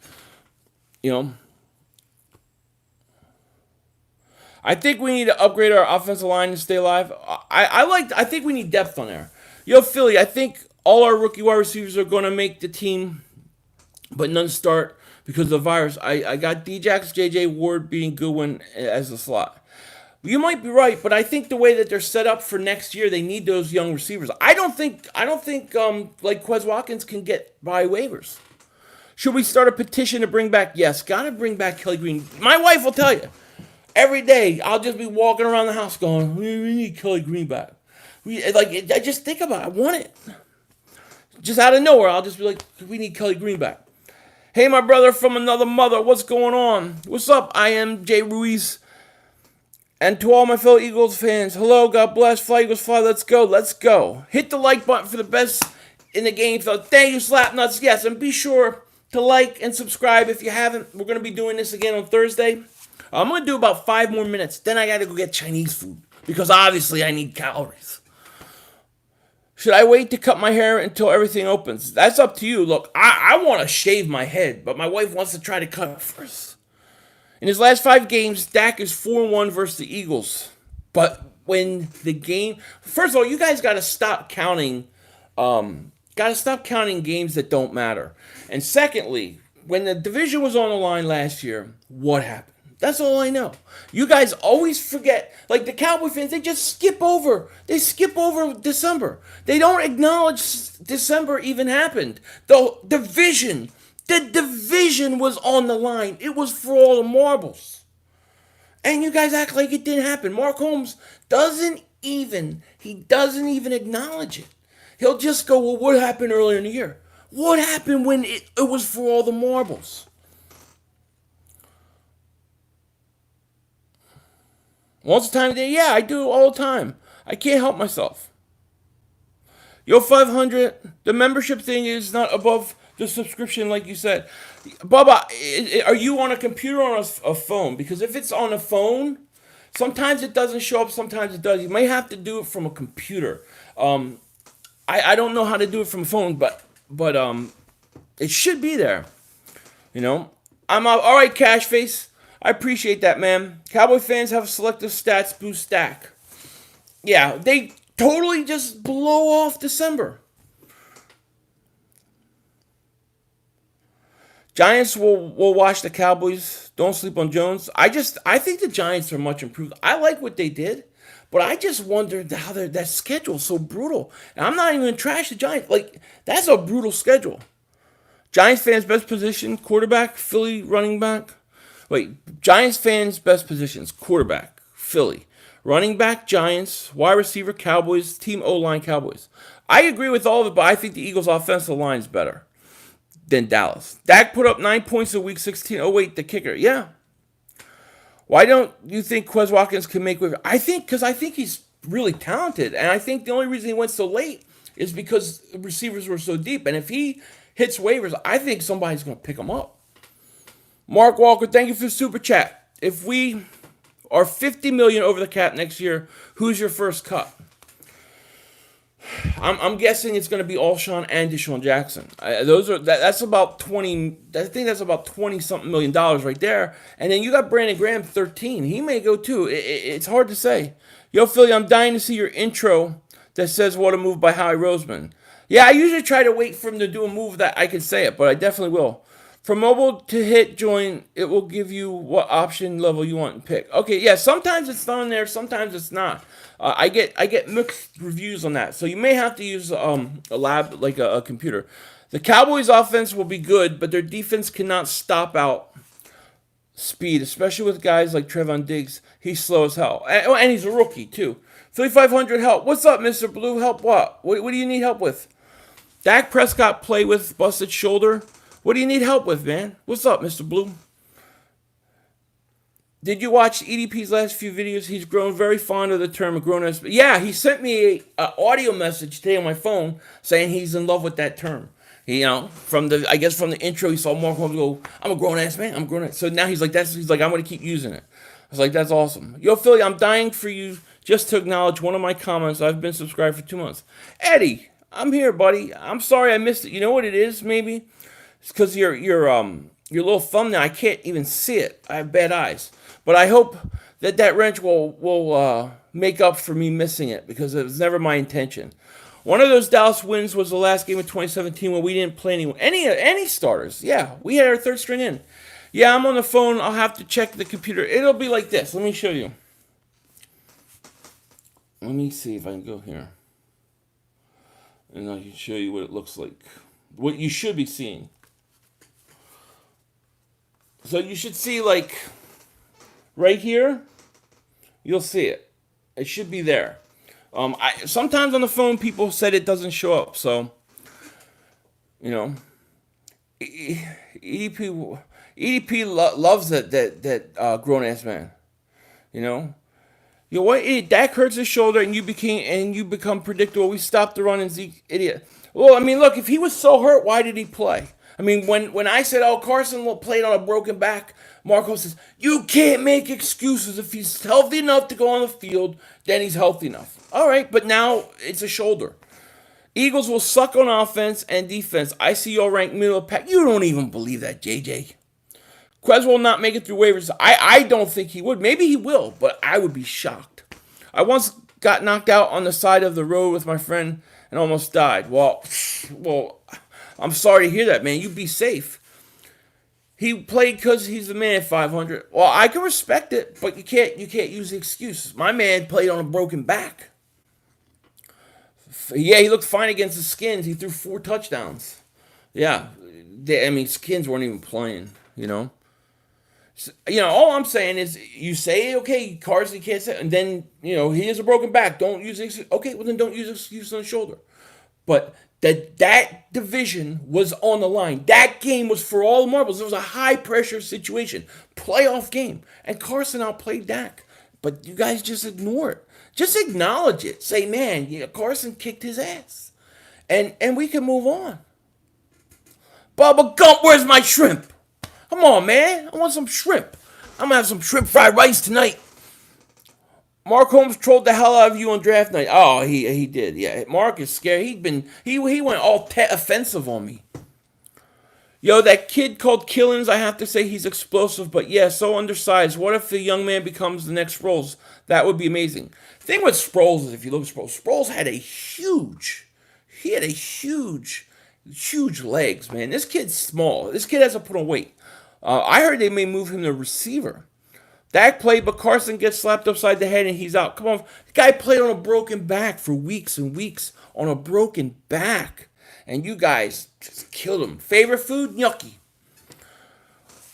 I think we need to upgrade our offensive line to stay alive. I think we need depth on there. Philly, I think all our rookie wide receivers are going to make the team, but none start because of the virus. I got Djax, JJ Ward beating Goodwin as the slot. You might be right, but I think the way that they're set up for next year, they need those young receivers. I don't think like Quez Watkins can get by waivers. Should we start a petition to bring back? Yes, gotta bring back Kelly Green. My wife will tell you. Every day, I'll just be walking around the house going, we need Kelly Green back. I just think about it. I want it. Just out of nowhere, I'll just be like, we need Kelly Green back. Hey, my brother from another mother, what's going on? What's up? I am Jay Ruiz. And to all my fellow Eagles fans, hello, God bless, fly Eagles fly, let's go. Hit the like button for the best in the game. So thank you, Slapnuts. Yes, and be sure to like and subscribe if you haven't. We're going to be doing this again on Thursday. I'm going to do about 5 more minutes. Then I got to go get Chinese food because obviously I need calories. Should I wait to cut my hair until everything opens? That's up to you. Look, I want to shave my head, but my wife wants to try to cut it first. In his last 5 games, Dak is 4-1 versus the Eagles. But when the game... First of all, you guys got to stop counting... games that don't matter. And secondly, when the division was on the line last year, what happened? That's all I know. You guys always forget. Like the Cowboy fans, they just skip over. They skip over December. They don't acknowledge December even happened. The division was on the line. It was for all the marbles. And you guys act like it didn't happen. Mark Holmes doesn't even acknowledge it. He'll just go, well, what happened earlier in the year? What happened when it was for all the marbles? Once a time a day? Yeah, I do it all the time. I can't help myself. 500, the membership thing is not above the subscription, like you said. Bubba, are you on a computer or on a phone? Because if it's on a phone, sometimes it doesn't show up, sometimes it does. You may have to do it from a computer. I don't know how to do it from a phone, but it should be there. I'm out. All right, Cash Face. I appreciate that, man. Cowboy fans have selective stats boost stack. Yeah, they totally just blow off December. Giants will watch the Cowboys. Don't sleep on Jones. I think the Giants are much improved. I like what they did, but I just wondered how that schedule's so brutal. And I'm not even going to trash the Giants. Like, that's a brutal schedule. Giants fans' best position, quarterback, Philly running back. Wait, Giants fans' best positions, quarterback, Philly. Running back, Giants. Wide receiver, Cowboys. Team O-line, Cowboys. I agree with all of it, but I think the Eagles' offensive line is better than Dallas. Dak put up 9 points in Week 16. Oh, wait, the kicker. Yeah. Why don't you think Quez Watkins can make waiver? Because I think he's really talented, and I think the only reason he went so late is because the receivers were so deep. And if he hits waivers, I think somebody's going to pick him up. Mark Walker, thank you for the super chat. If we are $50 million over the cap next year, who's your first cut? I'm guessing it's going to be Alshon and Deshaun Jackson. That's about 20. I think that's about 20-something million right there. And then you got Brandon Graham, 13. He may go too. It's hard to say. Philly, I'm dying to see your intro that says "What a Move" by Howie Roseman. Yeah, I usually try to wait for him to do a move that I can say it, but I definitely will. From mobile to hit join, it will give you what option level you want to pick. Okay, yeah, sometimes it's on there, sometimes it's not. I get mixed reviews on that, so you may have to use a lab like a computer. The Cowboys' offense will be good, but their defense cannot stop out speed, especially with guys like Trevon Diggs. He's slow as hell, and he's a rookie too. 3500 help. What's up, Mister Blue? Help what? What do you need help with? Dak Prescott play with busted shoulder. What do you need help with, man? What's up, Mr. Blue? Did you watch EDP's last few videos? He's grown very fond of the term grown as. Yeah, he sent me an audio message today on my phone saying he's in love with that term. From the intro, he saw Mark Holmes go, "I'm a grown ass man. I'm grown ass." So now he's like, I'm gonna keep using it. I was like, that's awesome. Yo, Philly, I'm dying for you just to acknowledge one of my comments. I've been subscribed for 2 months. Eddie, I'm here, buddy. I'm sorry I missed it. You know what it is? Maybe it's because your little thumbnail. I can't even see it. I have bad eyes. But I hope that wrench will make up for me missing it because it was never my intention. One of those Dallas wins was the last game of 2017 when we didn't play any starters. Yeah, we had our third string in. Yeah, I'm on the phone. I'll have to check the computer. It'll be like this. Let me show you. Let me see if I can go here. And I can show you what it looks like. What you should be seeing. So you should see, like, right here. You'll see it. It should be there. Sometimes on the phone people said it doesn't show up. So, EDP loves that grown ass man. What? Dak hurts his shoulder, and you become predictable. We stopped the run, and Zeke, idiot. Well, I mean, look, if he was so hurt, why did he play? I mean, when I said, "Oh, Carson played on a broken back," Marco says, "You can't make excuses. If he's healthy enough to go on the field, then he's healthy enough." All right, but now it's a shoulder. Eagles will suck on offense and defense. I see y'all ranked middle of the pack. You don't even believe that, JJ. Quez will not make it through waivers. I don't think he would. Maybe he will, but I would be shocked. I once got knocked out on the side of the road with my friend and almost died. Well, I'm sorry to hear that, man. You be safe. He played because he's the man at 500. Well, I can respect it, but you can't use the excuses. My man played on a broken back. Yeah, he looked fine against the Skins. He threw 4 touchdowns. Yeah, Skins weren't even playing. All I'm saying is you say, okay, Carson can't say, and then, he has a broken back. Don't use excuse. Okay, well then don't use excuse on the shoulder. But that division was on the line. That game was for all the marbles. It was a high-pressure situation. Playoff game. And Carson outplayed Dak. But you guys just ignore it. Just acknowledge it. Say, man, Carson kicked his ass. And we can move on. Bubba Gump, where's my shrimp? Come on, man. I want some shrimp. I'm going to have some shrimp fried rice tonight. Mark Holmes trolled the hell out of you on draft night. Oh, he did. Yeah, Mark is scared. He went all offensive on me. Yo, that kid called Killins, I have to say he's explosive, but yeah, so undersized. What if the young man becomes the next Sproles? That would be amazing. The thing with Sproles is, if you look at Sproles had huge legs, man. This kid's small. This kid has to put on weight. I heard they may move him to receiver. Dak played, but Carson gets slapped upside the head and he's out. Come on. The guy played on a broken back for weeks and weeks on a broken back. And you guys just killed him. Favorite food? Gnocchi.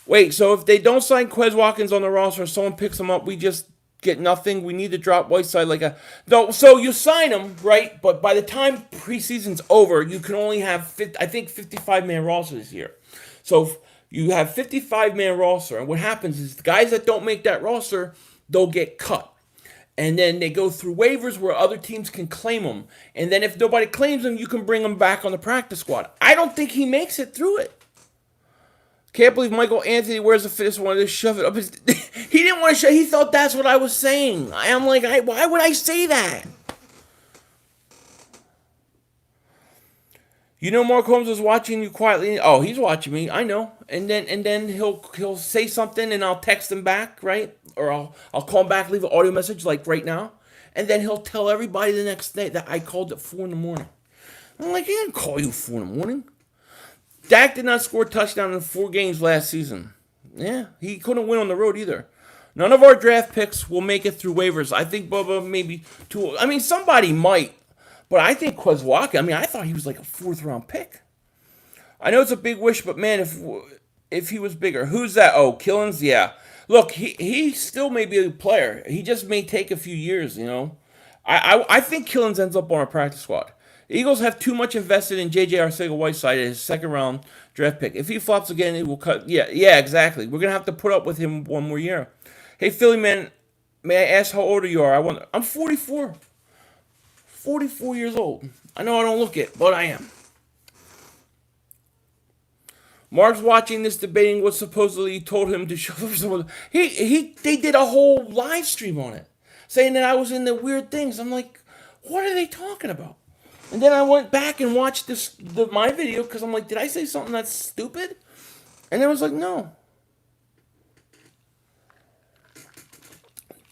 Wait, so if they don't sign Quez Watkins on the roster and someone picks him up, we just get nothing? We need to drop Whiteside like a... No, so you sign him, right? But by the time preseason's over, you can only have, 55-man roster this year. So you have 55-man roster, and what happens is the guys that don't make that roster, they'll get cut. And then they go through waivers where other teams can claim them. And then if nobody claims them, you can bring them back on the practice squad. I don't think he makes it through it. Can't believe Michael Anthony wears the fittest one to shove it up his... He didn't want to show... He thought that's what I was saying. I'm like, why would I say that? Mark Holmes is watching you quietly. Oh, he's watching me. I know. And then he'll say something and I'll text him back, right? Or I'll call him back, leave an audio message like right now. And then he'll tell everybody the next day that I called at 4 in the morning. I'm like, I didn't call you 4 in the morning. Dak did not score a touchdown in 4 games last season. Yeah, he couldn't win on the road either. None of our draft picks will make it through waivers. I think Bubba maybe two. I mean, somebody might, but I think Quezwaka. I mean, I thought he was like a fourth round pick. I know it's a big wish, but man, if he was bigger, who's that? Oh, Killens. Yeah. Look, he still may be a player. He just may take a few years. I think Killens ends up on our practice squad. Eagles have too much invested in J.J. Arcega-Whiteside as his second round draft pick. If he flops again, it will cut. Yeah, exactly. We're gonna have to put up with him one more year. Hey, Philly man, may I ask how old you are? I'm 44. 44 years old. I know I don't look it, but I am. Mark's watching this debating what supposedly told him to show up someone. They did a whole live stream on it, saying that I was in the weird things. I'm like, what are they talking about? And then I went back and watched my video because I'm like, did I say something that's stupid? And I was like, no.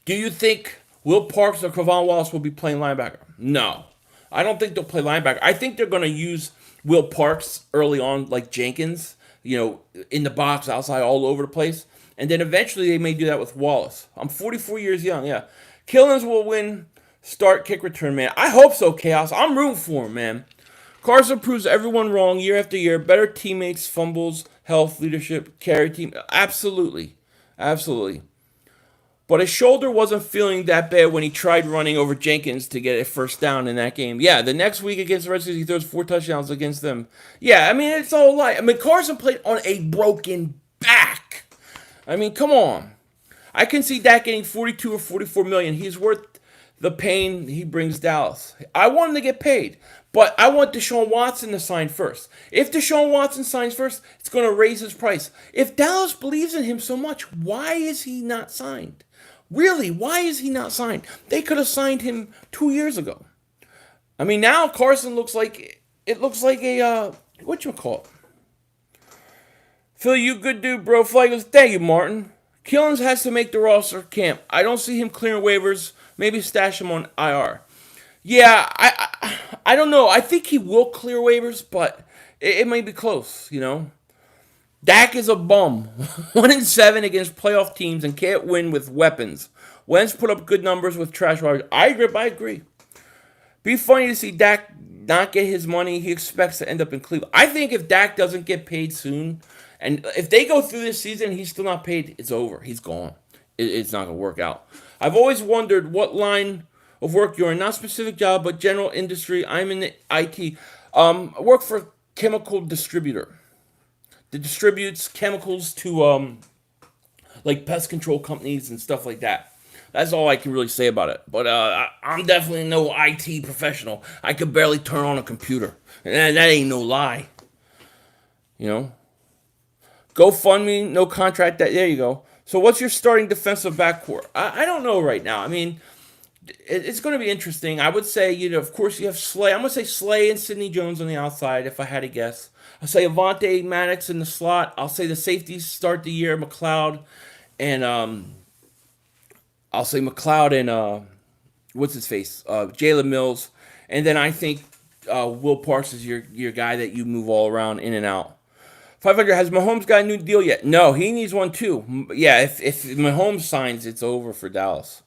Do you think Will Parks or Kevon Wallace will be playing linebacker? No. I don't think they'll play linebacker. I think they're going to use Will Parks early on, like Jenkins, in the box, outside, all over the place. And then eventually they may do that with Wallace. I'm 44 years young, yeah. Killens will win start kick return, man. I hope so, Chaos. I'm rooting for him, man. Carson proves everyone wrong year after year. Better teammates, fumbles, health, leadership, carry team. Absolutely. Absolutely. But his shoulder wasn't feeling that bad when he tried running over Jenkins to get a first down in that game. Yeah, the next week against the Redskins, he throws 4 touchdowns against them. Yeah, I mean, it's all lie. I mean, Carson played on a broken back. I mean, come on. I can see Dak getting 42 or 44 million. He's worth the pain he brings Dallas. I want him to get paid, but I want Deshaun Watson to sign first. If Deshaun Watson signs first, it's going to raise his price. If Dallas believes in him so much, why is he not signed? Really, why is he not signed? They could have signed him 2 years ago. I mean, now Carson looks like a whatchamacallit. Phil, you good dude, bro. Flag goes, thank you, Martin. Killens has to make the roster camp. I don't see him clearing waivers. Maybe stash him on IR. Yeah, I don't know. I think he will clear waivers, but it may be close, Dak is a bum. 1-7 against playoff teams and can't win with weapons. Wentz put up good numbers with trash wires. I agree. Be funny to see Dak not get his money he expects to end up in Cleveland. I think if Dak doesn't get paid soon, and if they go through this season and he's still not paid, it's over. He's gone. It's not going to work out. I've always wondered what line of work you're in. Not specific job, but general industry. I'm in the IT. I work for a chemical distributor. That distributes chemicals to like pest control companies and stuff like that. That's all I can really say about it. But I'm definitely no IT professional. I could barely turn on a computer. And that ain't no lie. GoFundMe, no contract. There you go. So what's your starting defensive backcourt? I don't know right now. I mean, it's going to be interesting. I would say, of course you have Slay. I'm going to say Slay and Sidney Jones on the outside if I had to guess. I'll say Avante Maddox in the slot. I'll say the safeties start the year, McLeod, and I'll say McLeod and what's his face, Jalen Mills, and then I think Will Parks is your guy that you move all around in and out. 500, has Mahomes got a new deal yet? No, he needs one too. Yeah, if Mahomes signs, it's over for Dallas.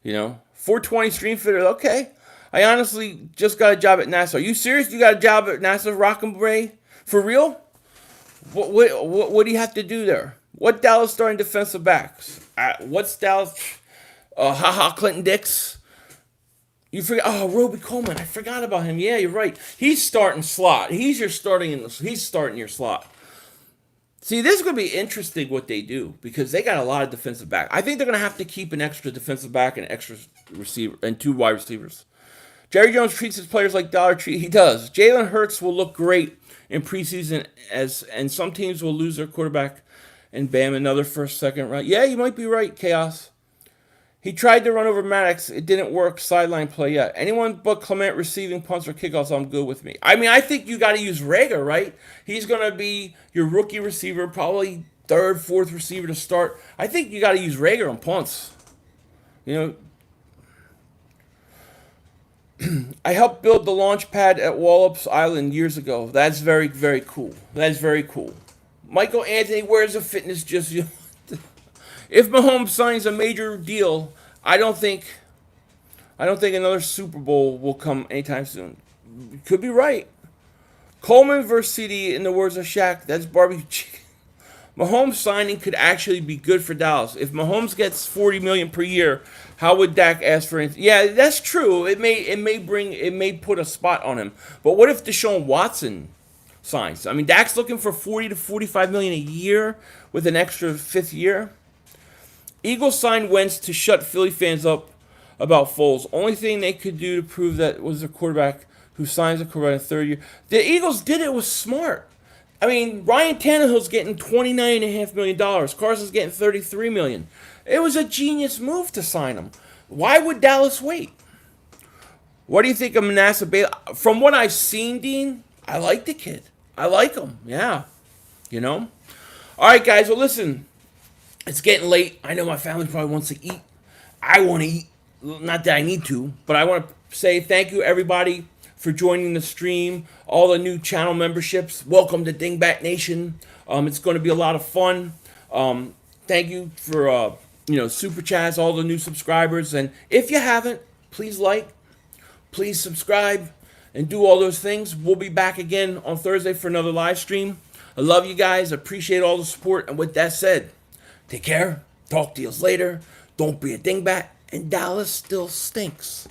420 stream fitter. Okay. I honestly just got a job at NASA. Are you serious? You got a job at NASA, Rock'em For real? What do you have to do there? What Dallas starting defensive backs? What's Dallas? Clinton Dix. You forgot? Oh, Roby Coleman. I forgot about him. Yeah, you're right. He's starting slot. He's starting your slot. See, this is going to be interesting what they do because they got a lot of defensive back. I think they're going to have to keep an extra defensive back and an extra receiver and 2 wide receivers. Jerry Jones treats his players like Dollar Tree. He does. Jalen Hurts will look great in preseason and some teams will lose their quarterback and bam, another first, second round. Yeah, you might be right, Chaos. He tried to run over Maddox. It didn't work. Sideline play yet. Anyone but Clement receiving punts or kickoffs, I'm good with me. I mean, I think you got to use Rager, right? He's going to be your rookie receiver, probably 3rd, 4th receiver to start. I think you got to use Rager on punts. I helped build the launch pad at Wallops Island years ago. That's very, very cool. That's very cool. Michael Anthony, where's the fitness? Just you. If Mahomes signs a major deal, I don't think I don't think another Super Bowl will come anytime soon. Could be right. Coleman versus CD, in the words of Shaq, that's barbecue chicken. Mahomes signing could actually be good for Dallas. If Mahomes gets 40 million per year, how would Dak ask for anything? Yeah, that's true. It may put a spot on him. But what if Deshaun Watson signs? I mean, Dak's looking for 40 to 45 million a year with an extra fifth year. Eagles signed Wentz to shut Philly fans up about Foles. Only thing they could do to prove that was the quarterback who signs a quarterback in the third year. The Eagles did it was smart. I mean, Ryan Tannehill's getting $29.5 million. Carson's getting $33 million. It was a genius move to sign him. Why would Dallas wait? What do you think of Manasseh Bailey? From what I've seen, Dean, I like the kid. I like him. Yeah. You know? All right, guys. Well, listen. It's getting late. I know my family probably wants to eat. I want to eat. Not that I need to, but I want to say thank you, everybody, for joining the stream. All the new channel memberships. Welcome to Dingbat Nation. It's going to be a lot of fun. Thank you for super chats, all the new subscribers, and if you haven't, please like, please subscribe, and do all those things. We'll be back again on Thursday for another live stream. I love you guys. Appreciate all the support. And with that said, take care. Talk to you later. Don't be a dingbat. And Dallas still stinks.